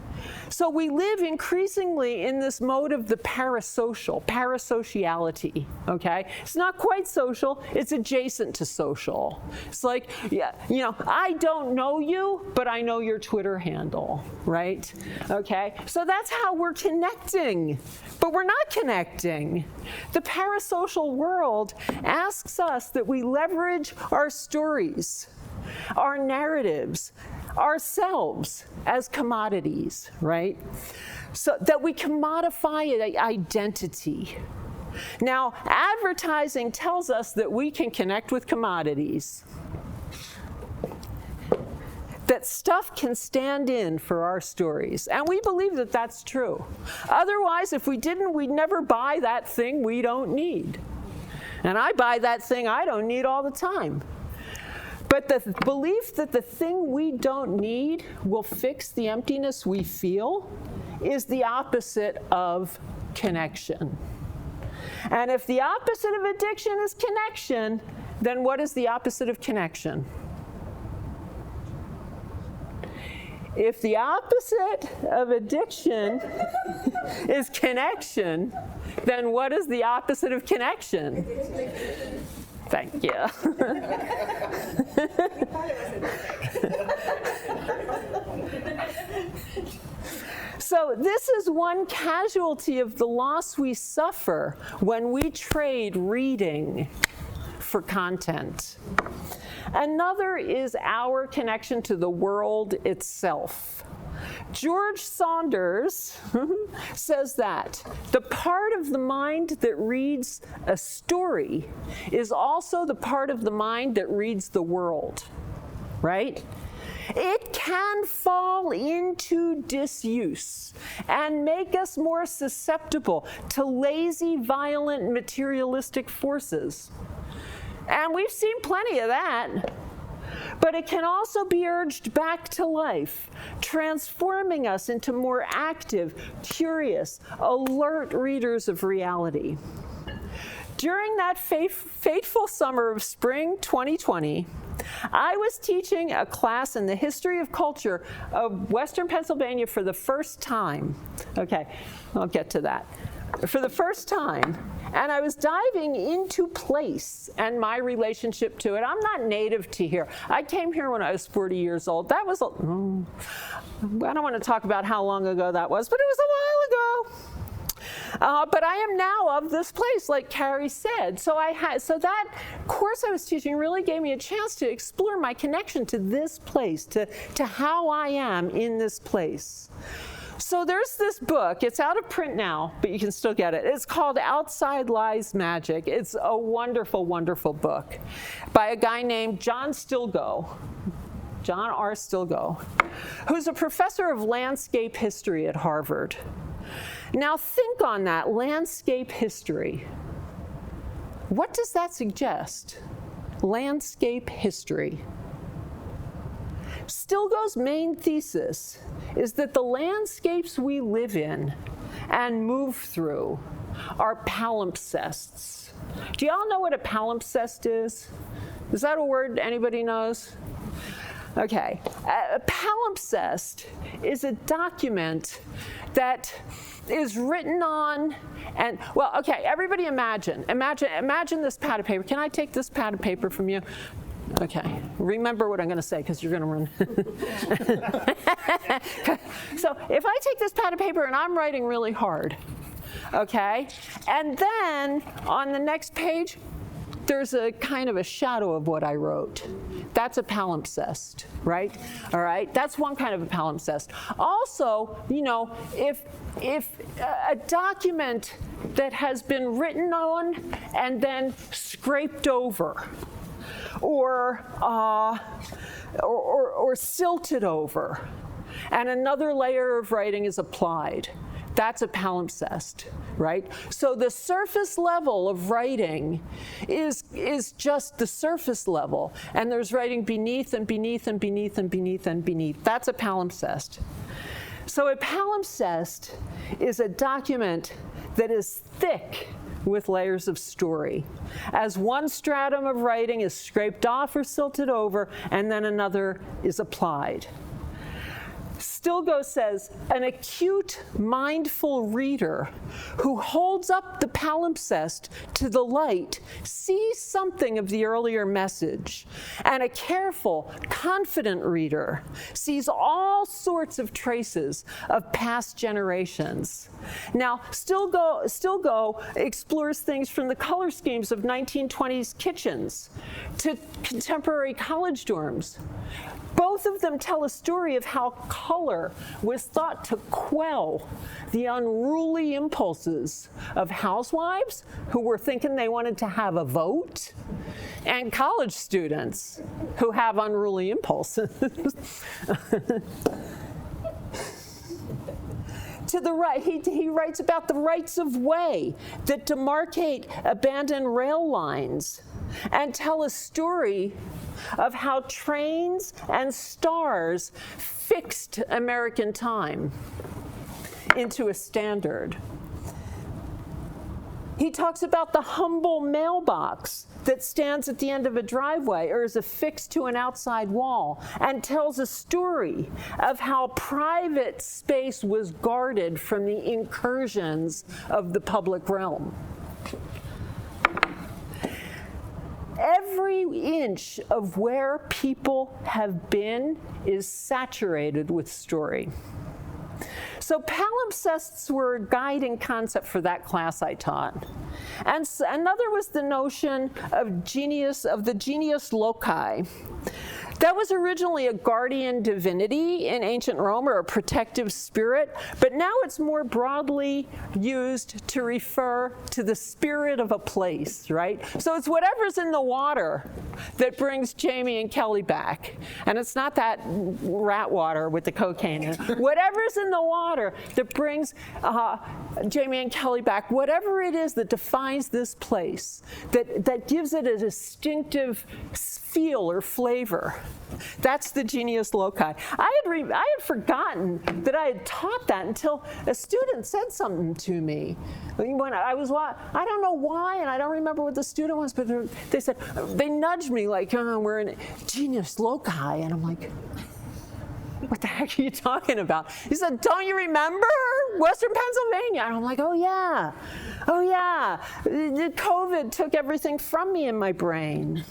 So we live increasingly in this mode of the parasociality, okay? It's not quite social, it's adjacent to social. It's like, I don't know you, but I know your Twitter handle, right? Okay, so that's how we're connecting, but we're not connecting. The parasocial world asks us that we leverage our stories, our narratives, ourselves as commodities, right? So that we commodify identity. Now, advertising tells us that we can connect with commodities, that stuff can stand in for our stories. And we believe that that's true. Otherwise, if we didn't, we'd never buy that thing we don't need. And I buy that thing I don't need all the time. But the belief that the thing we don't need will fix the emptiness we feel is the opposite of connection. And if the opposite of addiction is connection, then what is the opposite of connection? If the opposite of addiction is connection, then what is the opposite of connection? Thank you. So this is one casualty of the loss we suffer when we trade reading for content. Another is our connection to the world itself. George Saunders says that the part of the mind that reads a story is also the part of the mind that reads the world, right? It can fall into disuse and make us more susceptible to lazy, violent, materialistic forces. And we've seen plenty of that. But it can also be urged back to life, transforming us into more active, curious, alert readers of reality. During that fateful summer of spring 2020, I was teaching a class in the history of culture of Western Pennsylvania for the first time. Okay, I'll get to that. for the first time, and I was diving into place and my relationship to it. I'm not native to here. I came here when I was 40 years old. That was, I don't want to talk about how long ago that was, but it was a while ago. But I am now of this place, like Carrie said. So that course I was teaching really gave me a chance to explore my connection to this place, to how I am in this place. So there's this book. It's out of print now, but you can still get it. It's called Outside Lies Magic. It's a wonderful, wonderful book by a guy named John R. Stilgo, who's a professor of landscape history at Harvard. Now think on that, landscape history. What does that suggest? Landscape history. Stilgo's main thesis is that the landscapes we live in and move through are palimpsests. Do y'all know what a palimpsest is? Is that a word anybody knows? Okay, a palimpsest is a document that is written on, and well, okay, everybody imagine this pad of paper. Can I take this pad of paper from you? Okay, remember what I'm going to say because you're going to run. So if I take this pad of paper and I'm writing really hard, okay, and then on the next page, there's a kind of a shadow of what I wrote. That's a palimpsest, right? All right, that's one kind of a palimpsest. Also, you know, if a document that has been written on and then scraped over, or silted over, and another layer of writing is applied. That's a palimpsest, right? So the surface level of writing is just the surface level, and there's writing beneath and beneath and beneath and beneath and beneath. That's a palimpsest. So a palimpsest is a document that is thick with layers of story. As one stratum of writing is scraped off or silted over, and then another is applied. Stilgo says, an acute, mindful reader who holds up the palimpsest to the light sees something of the earlier message, and a careful, confident reader sees all sorts of traces of past generations. Now, Stilgo explores things from the color schemes of 1920s kitchens to contemporary college dorms. Both of them tell a story of how color was thought to quell the unruly impulses of housewives who were thinking they wanted to have a vote, and college students who have unruly impulses. To the right, he writes about the rights of way that demarcate abandoned rail lines and tell a story of how trains and stars fixed American time into a standard. He talks about the humble mailbox that stands at the end of a driveway or is affixed to an outside wall, and tells a story of how private space was guarded from the incursions of the public realm. Every inch of where people have been is saturated with story. So palimpsests were a guiding concept for that class I taught. And another was the notion of the genius loci. That was originally a guardian divinity in ancient Rome, or a protective spirit, but now it's more broadly used to refer to the spirit of a place, right? So it's whatever's in the water that brings Jamie and Kelly back. And it's not that rat water with the cocaine in it. Whatever's in the water that brings Jamie and Kelly back, whatever it is that defines this place, that gives it a distinctive feel or flavor. That's the genius loci. I had forgotten that I had taught that until a student said something to me. When I don't know why, and I don't remember what the student was, but they said, they nudged me like, we're in genius loci, and I'm like, what the heck are you talking about? He said, don't you remember Western Pennsylvania. And I'm like, oh yeah. The COVID took everything from me in my brain.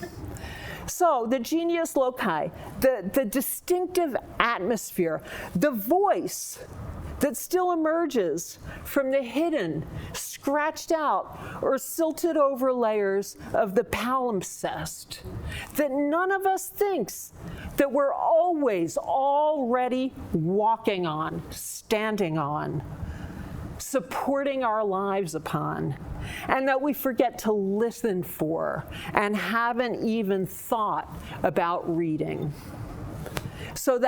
So the genius loci, the distinctive atmosphere, the voice that still emerges from the hidden, scratched out, or silted over layers of the palimpsest that none of us thinks that we're always already walking on, standing on, supporting our lives upon, and that we forget to listen for and haven't even thought about reading. So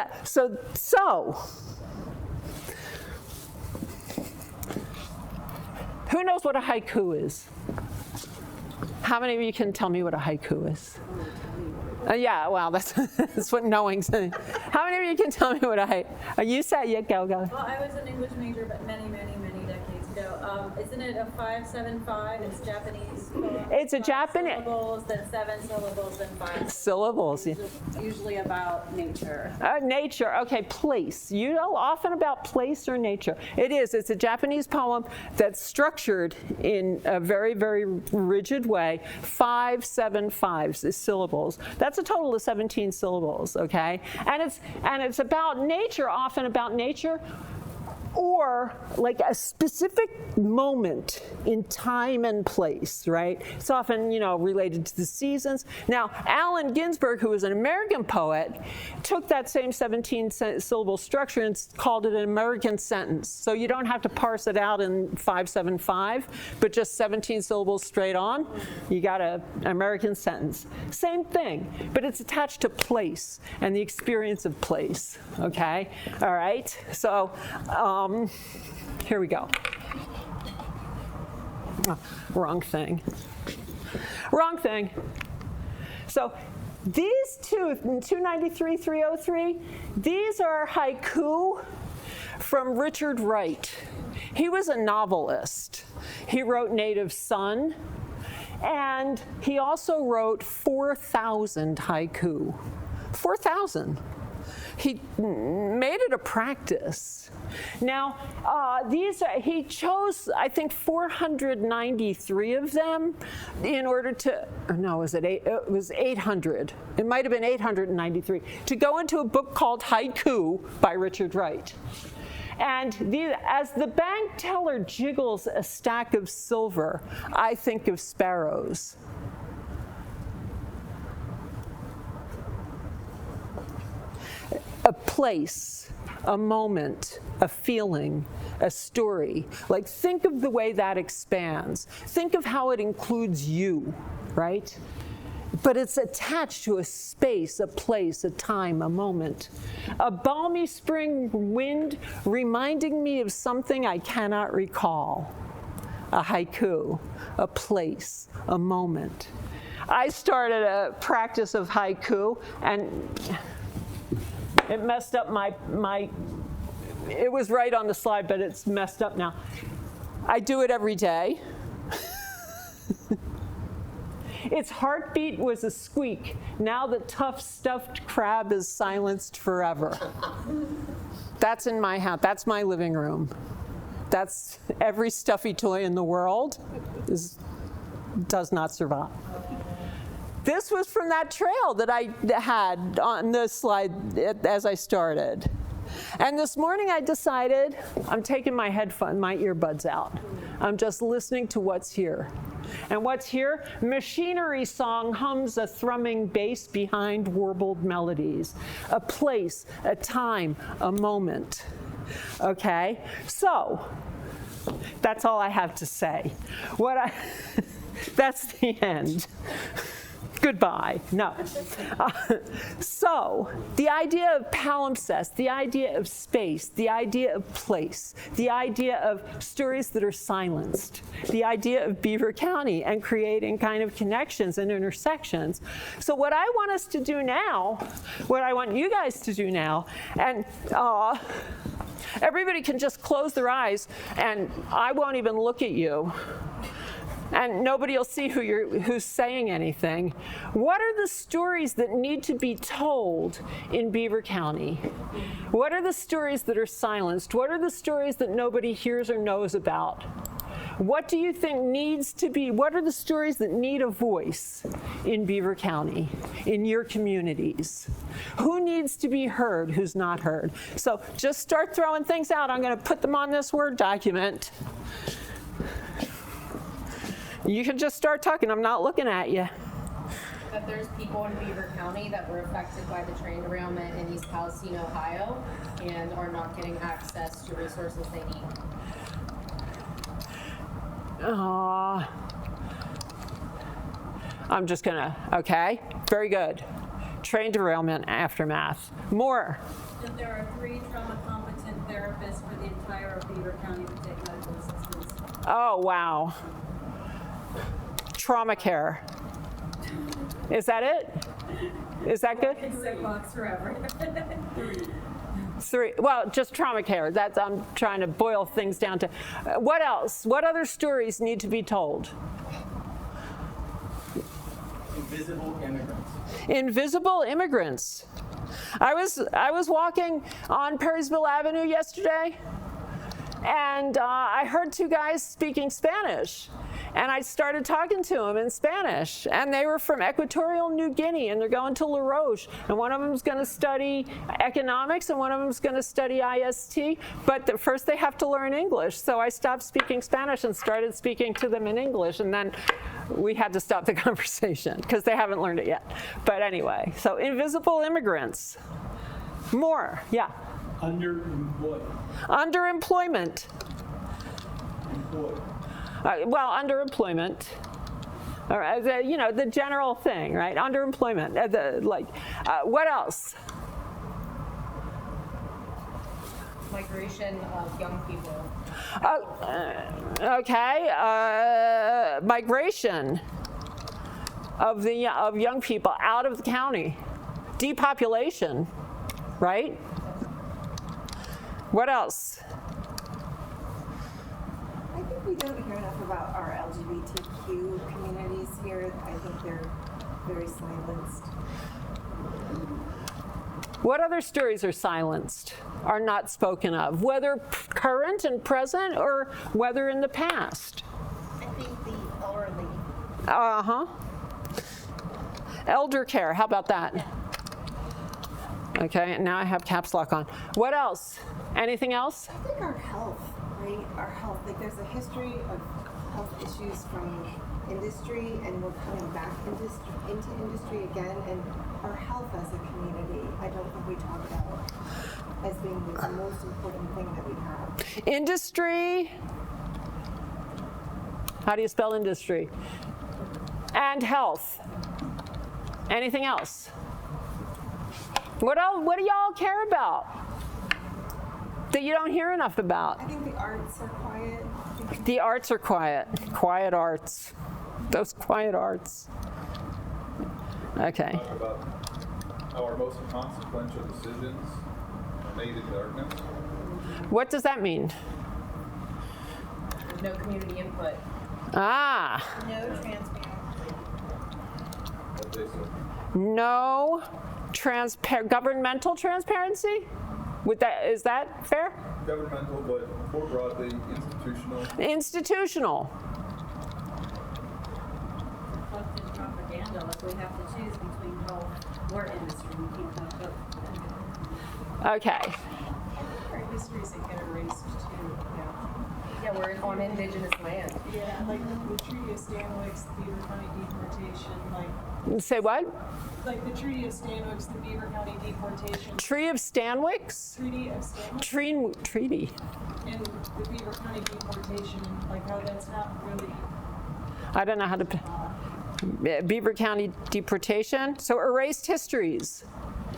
who knows what a haiku is? How many of you can tell me what a haiku is? Yeah, well, that's what knowing's. How many of you can tell me what a haiku? You said, yeah, go. Well, I was an English major, but many decades ago. Isn't it a 5-7-5? It's Japanese. It's a Japanese. Syllables, then 7 syllables, then 5 syllables. Yeah. Usually about nature. Nature. Okay, place. You know often about place or nature. It is. It's a Japanese poem that's structured in a very, very rigid way. 5-7-5 syllables. That's a total of 17 syllables. Okay, and it's about nature. Often about nature. Or like a specific moment in time and place, right? It's often, related to the seasons. Now, Allen Ginsberg, who was an American poet, took that same 17-syllable structure and called it an American sentence. So you don't have to parse it out in 5-7-5, but just 17 syllables straight on. You got an American sentence. Same thing, but it's attached to place and the experience of place, okay? All right, so here we go. Oh, wrong thing. So these two, 293, 303, these are haiku from Richard Wright. He was a novelist. He wrote Native Son, and he also wrote 4,000 haiku. 4,000. He made it a practice. Now, he chose, I think, 493 of them in order to, it was 800. It might have been 893, to go into a book called Haiku by Richard Wright. And as the bank teller jiggles a stack of silver, I think of sparrows. A place, a moment, a feeling, a story. Like, think of the way that expands. Think of how it includes you, right? But it's attached to a space, a place, a time, a moment. A balmy spring wind reminding me of something I cannot recall. A haiku, a place, a moment. I started a practice of haiku, and it messed up it was right on the slide, but it's messed up now. I do it every day. Its heartbeat was a squeak. Now the tough stuffed crab is silenced forever. That's in my house. That's my living room. That's every stuffy toy in the world does not survive. This was from that trail that I had on the slide as I started. And this morning I decided I'm taking my earbuds out. I'm just listening to what's here. And what's here? Machinery song hums a thrumming bass behind warbled melodies. A place, a time, a moment. Okay? So, that's all I have to say. That's the end. Goodbye. No. So, the idea of palimpsest, the idea of space, the idea of place, the idea of stories that are silenced, the idea of Beaver County and creating kind of connections and intersections. So what I want us to do now, what I want you guys to do now, and everybody can just close their eyes and I won't even look at you. and nobody will see who's saying anything. What are the stories that need to be told in Beaver County? What are the stories that are silenced? What are the stories that nobody hears or knows about? What do you think needs to be, what are the stories that need a voice in Beaver County, in your communities? Who needs to be heard, who's not heard? So just start throwing things out. I'm going to put them on this Word document. You can just start talking. I'm not looking at you. That there's people in Beaver County that were affected by the train derailment in East Palestine, Ohio, and are not getting access to resources they need. I'm just gonna, okay, very good. Train derailment aftermath. More. And there are 3 trauma-competent therapists for the entire of Beaver County to take medical assistance. Oh, wow. Trauma care. Is that it? Is that good? Box forever. 3. Well, just trauma care. That's, I'm trying to boil things down to. What else? What other stories need to be told? Invisible immigrants. Invisible immigrants. I was walking on Perrysville Avenue yesterday, and I heard 2 guys speaking Spanish. And I started talking to them in Spanish, and they were from Equatorial New Guinea, and they're going to La Roche, and one of them's going to study economics, and one of them's going to study IST, but first they have to learn English. So I stopped speaking Spanish and started speaking to them in English, and then we had to stop the conversation because they haven't learned it yet. But anyway, so invisible immigrants. More, yeah. Underemployed. Underemployment. Employed. Well, underemployment. All right, the general thing, right? Underemployment. What else? Migration of young people. Okay. Migration of young people out of the county. Depopulation, right? What else? I think we don't hear enough about our LGBTQ communities here. I think they're very silenced. What other stories are silenced, are not spoken of, whether current and present or whether in the past? I think the elderly. Uh-huh. Elder care, how about that? Okay, and now I have caps lock on. What else? Anything else? I think our health, right? Our health, like there's a history of health issues from industry, and we're coming back into industry again, and our health as a community, I don't think we talk about as being the most important thing that we have. Industry. How do you spell industry? And health. Anything else? What else? What do y'all care about that you don't hear enough about? I think the arts are quiet. The arts are quiet. Quiet arts. Those quiet arts. Okay. Talk about how our most consequential decisions are made in darkness. What does that mean? No community input. Ah. No transparency. What they say. No governmental transparency? Is that fair? Governmental, but more broadly, institutional. Institutional. Collective propaganda, like we have to choose between health or industry. We can't have both. Okay. Our histories that get erased too. Yeah, we're on indigenous land. Yeah, like the Treaty of Stanwix, the Beaver County deportation, like. Say what? Like the Treaty of Stanwix, the Beaver County deportation. Tree of Stanwix? Treaty of Stanwix. Treaty. And the Beaver County deportation, like how that's not really. I don't know how to. Beaver County deportation. So erased histories.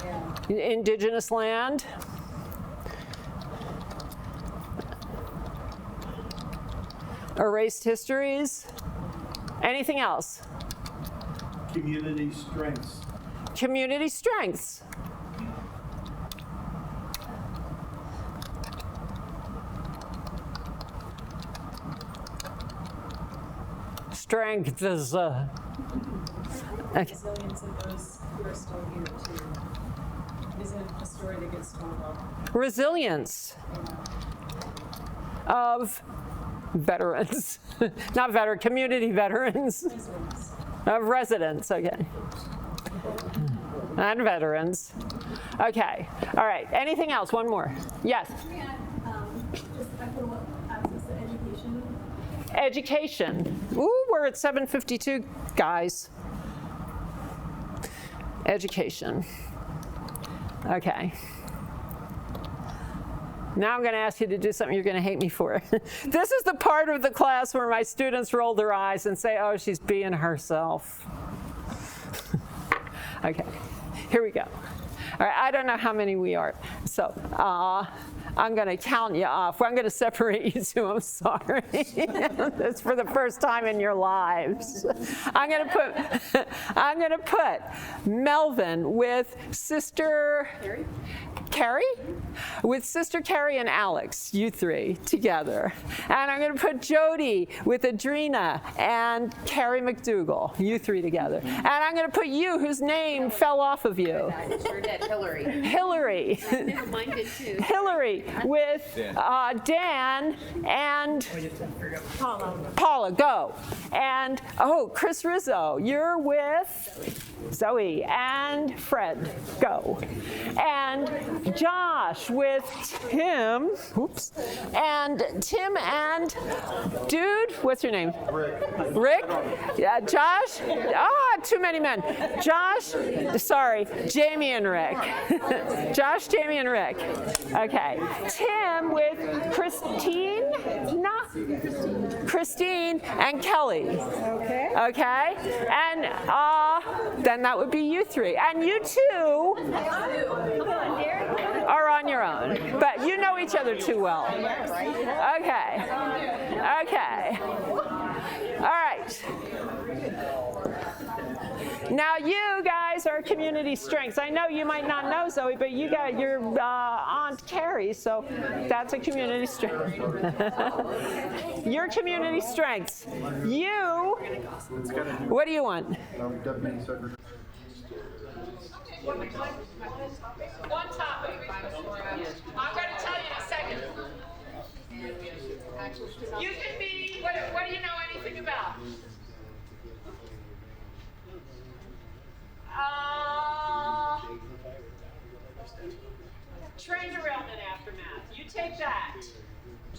Yeah. Indigenous land. Erased histories. Anything else? Community strengths. Community strengths. strength is. Okay. Resilience of those who are still here too. Isn't a story that gets told about. Resilience of veterans, not community veterans, of residents, okay. And veterans. Okay, all right, anything else? One more. Yes? Education. Ooh, we're at 7:52, guys. Education. Okay. Now I'm going to ask you to do something you're going to hate me for. This is the part of the class where my students roll their eyes and say, oh, she's being herself. Okay, here we go. All right, I don't know how many we are. So I'm going to count you off. I'm going to separate you two. I'm sorry. That's for the first time in your lives. I'm going to put Melvin with Sister Carrie? With Sister Carrie and Alex, you three together. And I'm going to put Jody with Adrena and Carrie McDougal, you three together. And I'm going to put you, whose name fell off of you. Sure did, Hillary. Hillary. Mine did too. Hillary with Dan and Paula, go. And, oh, Chris Rizzo, you're with Zoe and Fred, go. And Josh with Tim, oops, and Tim and, dude, what's your name? Rick? Yeah, Josh? Too many men. Josh, sorry, Jamie and Rick. Josh, Jamie, and Rick. Okay. Tim with Christine and Kelly. Okay. Okay? And then that would be you three. And you two are on your own. But you know each other too well. Okay. Okay. All right. Now you guys are community strengths. I know you might not know Zoe, but you got your Aunt Carrie, so that's a community strength. Your community strengths. You, what do you want? Deputy Secretary. One topic. I'm going to tell you in a second. You can be, what do you know anything about? Train derailment aftermath. You take that.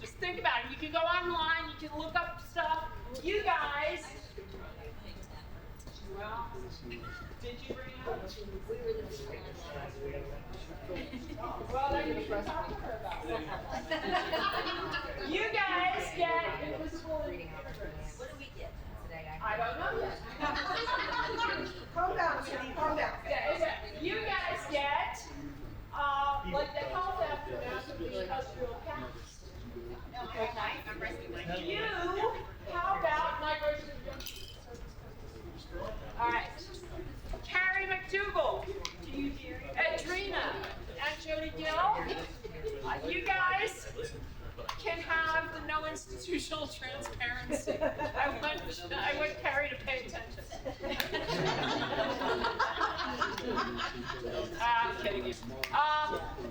Just think about it. You can go online. You can look up stuff. You guys. Well, did you bring it up? Well, then you can talk to her about it. You guys get invisible immigrants. What do we get today? I don't know yet. Calm down, Cindy, calm down. You guys get like the health aftermath of the industrial past. Okay. You, how about migration? All right. Carrie McDougal, Adrena, and Jody Gill. You guys can have the no institutional transparency. I want Carrie to pay attention. I'm kidding you.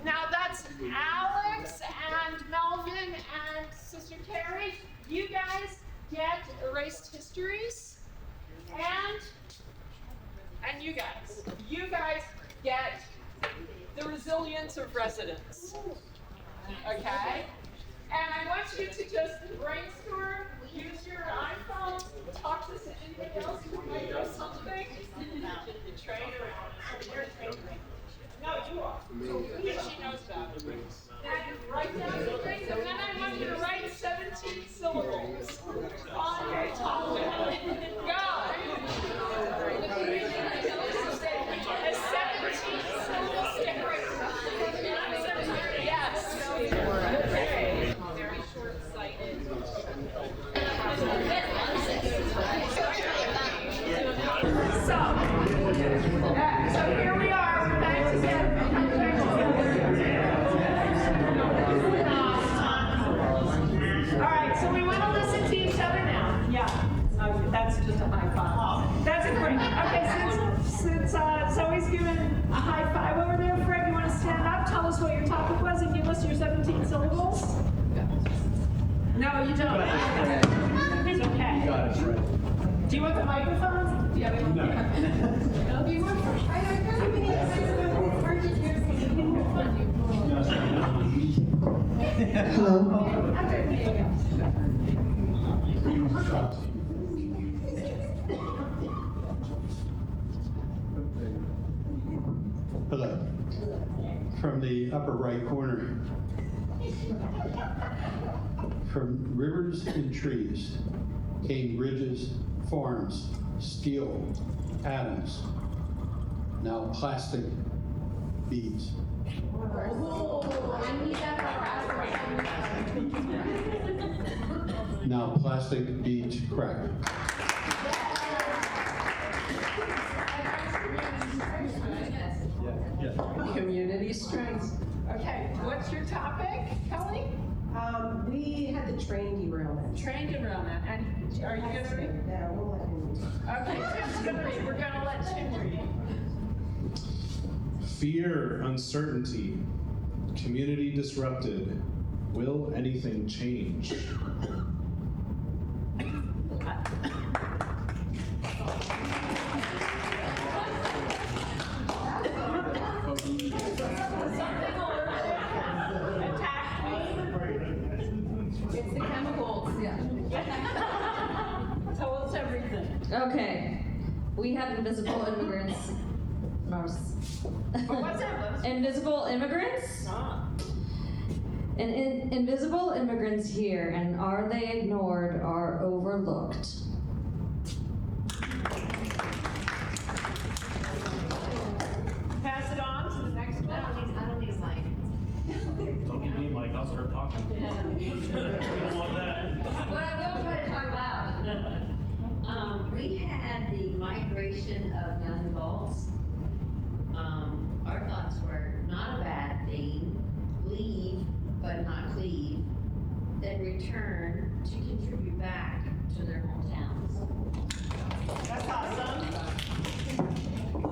Now that's Alex and Melvin and Sister Carrie. You guys get erased histories, and you guys get the resilience of residents. Okay? And I want you to just brainstorm, use your iPhone, talk to anybody else who might know something. Train around. No, you are. She knows about it. And write down the things, and then I want you to write 17 syllables on your topic. Go! A 17 syllable statement. Yes. Okay. Very short-sighted. So here we are. We're back together. All right, so we want to listen to each other now. Yeah. That's just a high five. That's a great. Okay, since Zoe's given a high five over there, Fred, you want to stand up? Tell us what your topic was and give us your 17 syllables. No, you don't. It's okay. Got it, Fred. Do you want the microphone? Do you have it? No. No, do you want? Hello. From the upper right corner. From rivers and trees came bridges, farms, steel, atoms, now plastic beads. Now plastic beads crack. Community strengths. Okay, what's your topic, Kelly? We had the train derailment. Train derailment. And are you going to read? No, we'll let him read. Okay, Tim's going to read. We're going to let Tim read. Fear, uncertainty, community disrupted. Will anything change? It's the chemicals. Yeah. Tell us everything. Okay, we had invisible immigrants. What's that? Invisible immigrants? And invisible immigrants here, and are they ignored or overlooked? Pass it on to the next one. I don't need a mic. Don't give me a mic, I'll start talking. You don't want that. But I will try to talk loud. We had the migration of young adults. Our thoughts were not a bad thing, leave, but not cleave, then return to contribute back to their hometowns. That's awesome.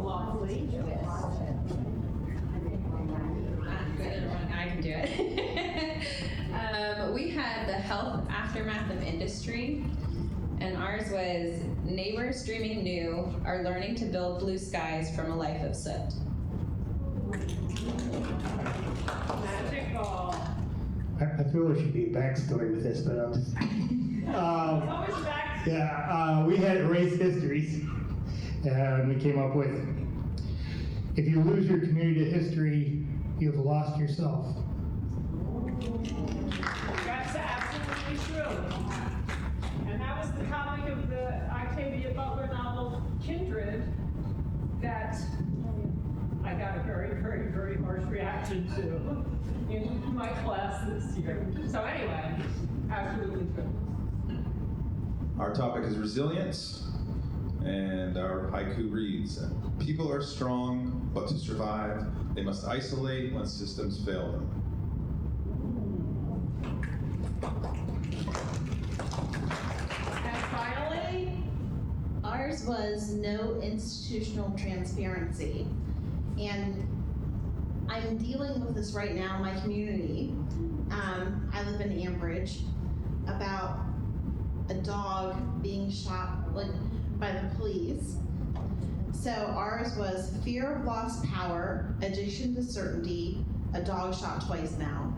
Lovely. I can do it. We had the health aftermath of industry, and ours was neighbors dreaming new are learning to build blue skies from a life of soot. Magical. I feel there should be a backstory with this, but I'll just. Always back. Yeah, we had race histories, and we came up with, if you lose your community to history, you've lost yourself. That's absolutely true. And that was the topic of the Octavia Butler novel Kindred that I got a very, very, very harsh reaction to in my class this year. So anyway, absolutely true. Our topic is resilience, and our haiku reads, people are strong, but to survive, they must isolate when systems fail them. And finally, ours was no institutional transparency. And I'm dealing with this right now in my community. I live in Ambridge, about a dog being shot by the police. So ours was fear of lost power, addiction to certainty, a dog shot twice now.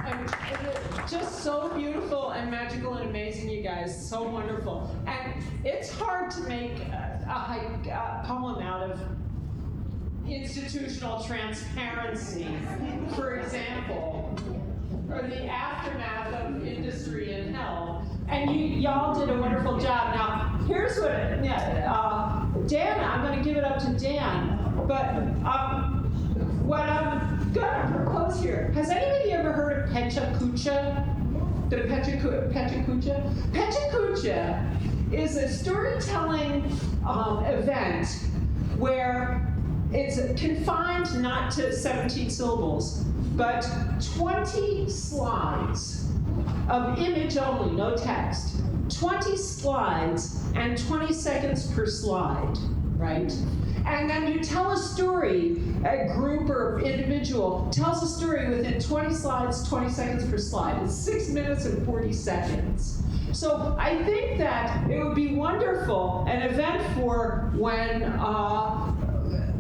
and it's just so beautiful and magical and amazing, you guys. So wonderful. And it's hard to make a poem out of institutional transparency, for example, or the aftermath of industry and health. And y'all did a wonderful job. Now, here's what, Dan, I'm going to give it up to Dan, but what I'm going to propose here, has anybody ever heard of Pechakucha? The Pechakucha? Pechakucha is a storytelling event where it's confined not to 17 syllables, but 20 slides of image only, no text. 20 slides and 20 seconds per slide, right? And then you tell a story, a group or individual tells a story within 20 slides, 20 seconds per slide. It's 6 minutes and 40 seconds. So I think that it would be wonderful, an event for when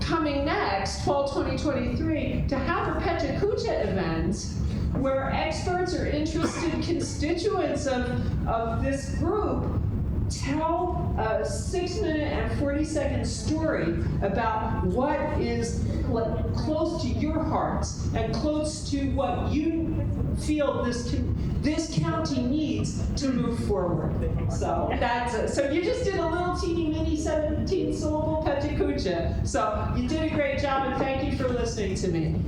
coming next, fall 2023, to have a Pechacucha event where experts or interested constituents of this group tell a 6 minute and 40-second story about what is close to your hearts and close to what you feel this county needs to move forward. So that's it. So you just did a little teeny mini 17-syllable Pechacucha. So you did a great job, and thank you for listening to me.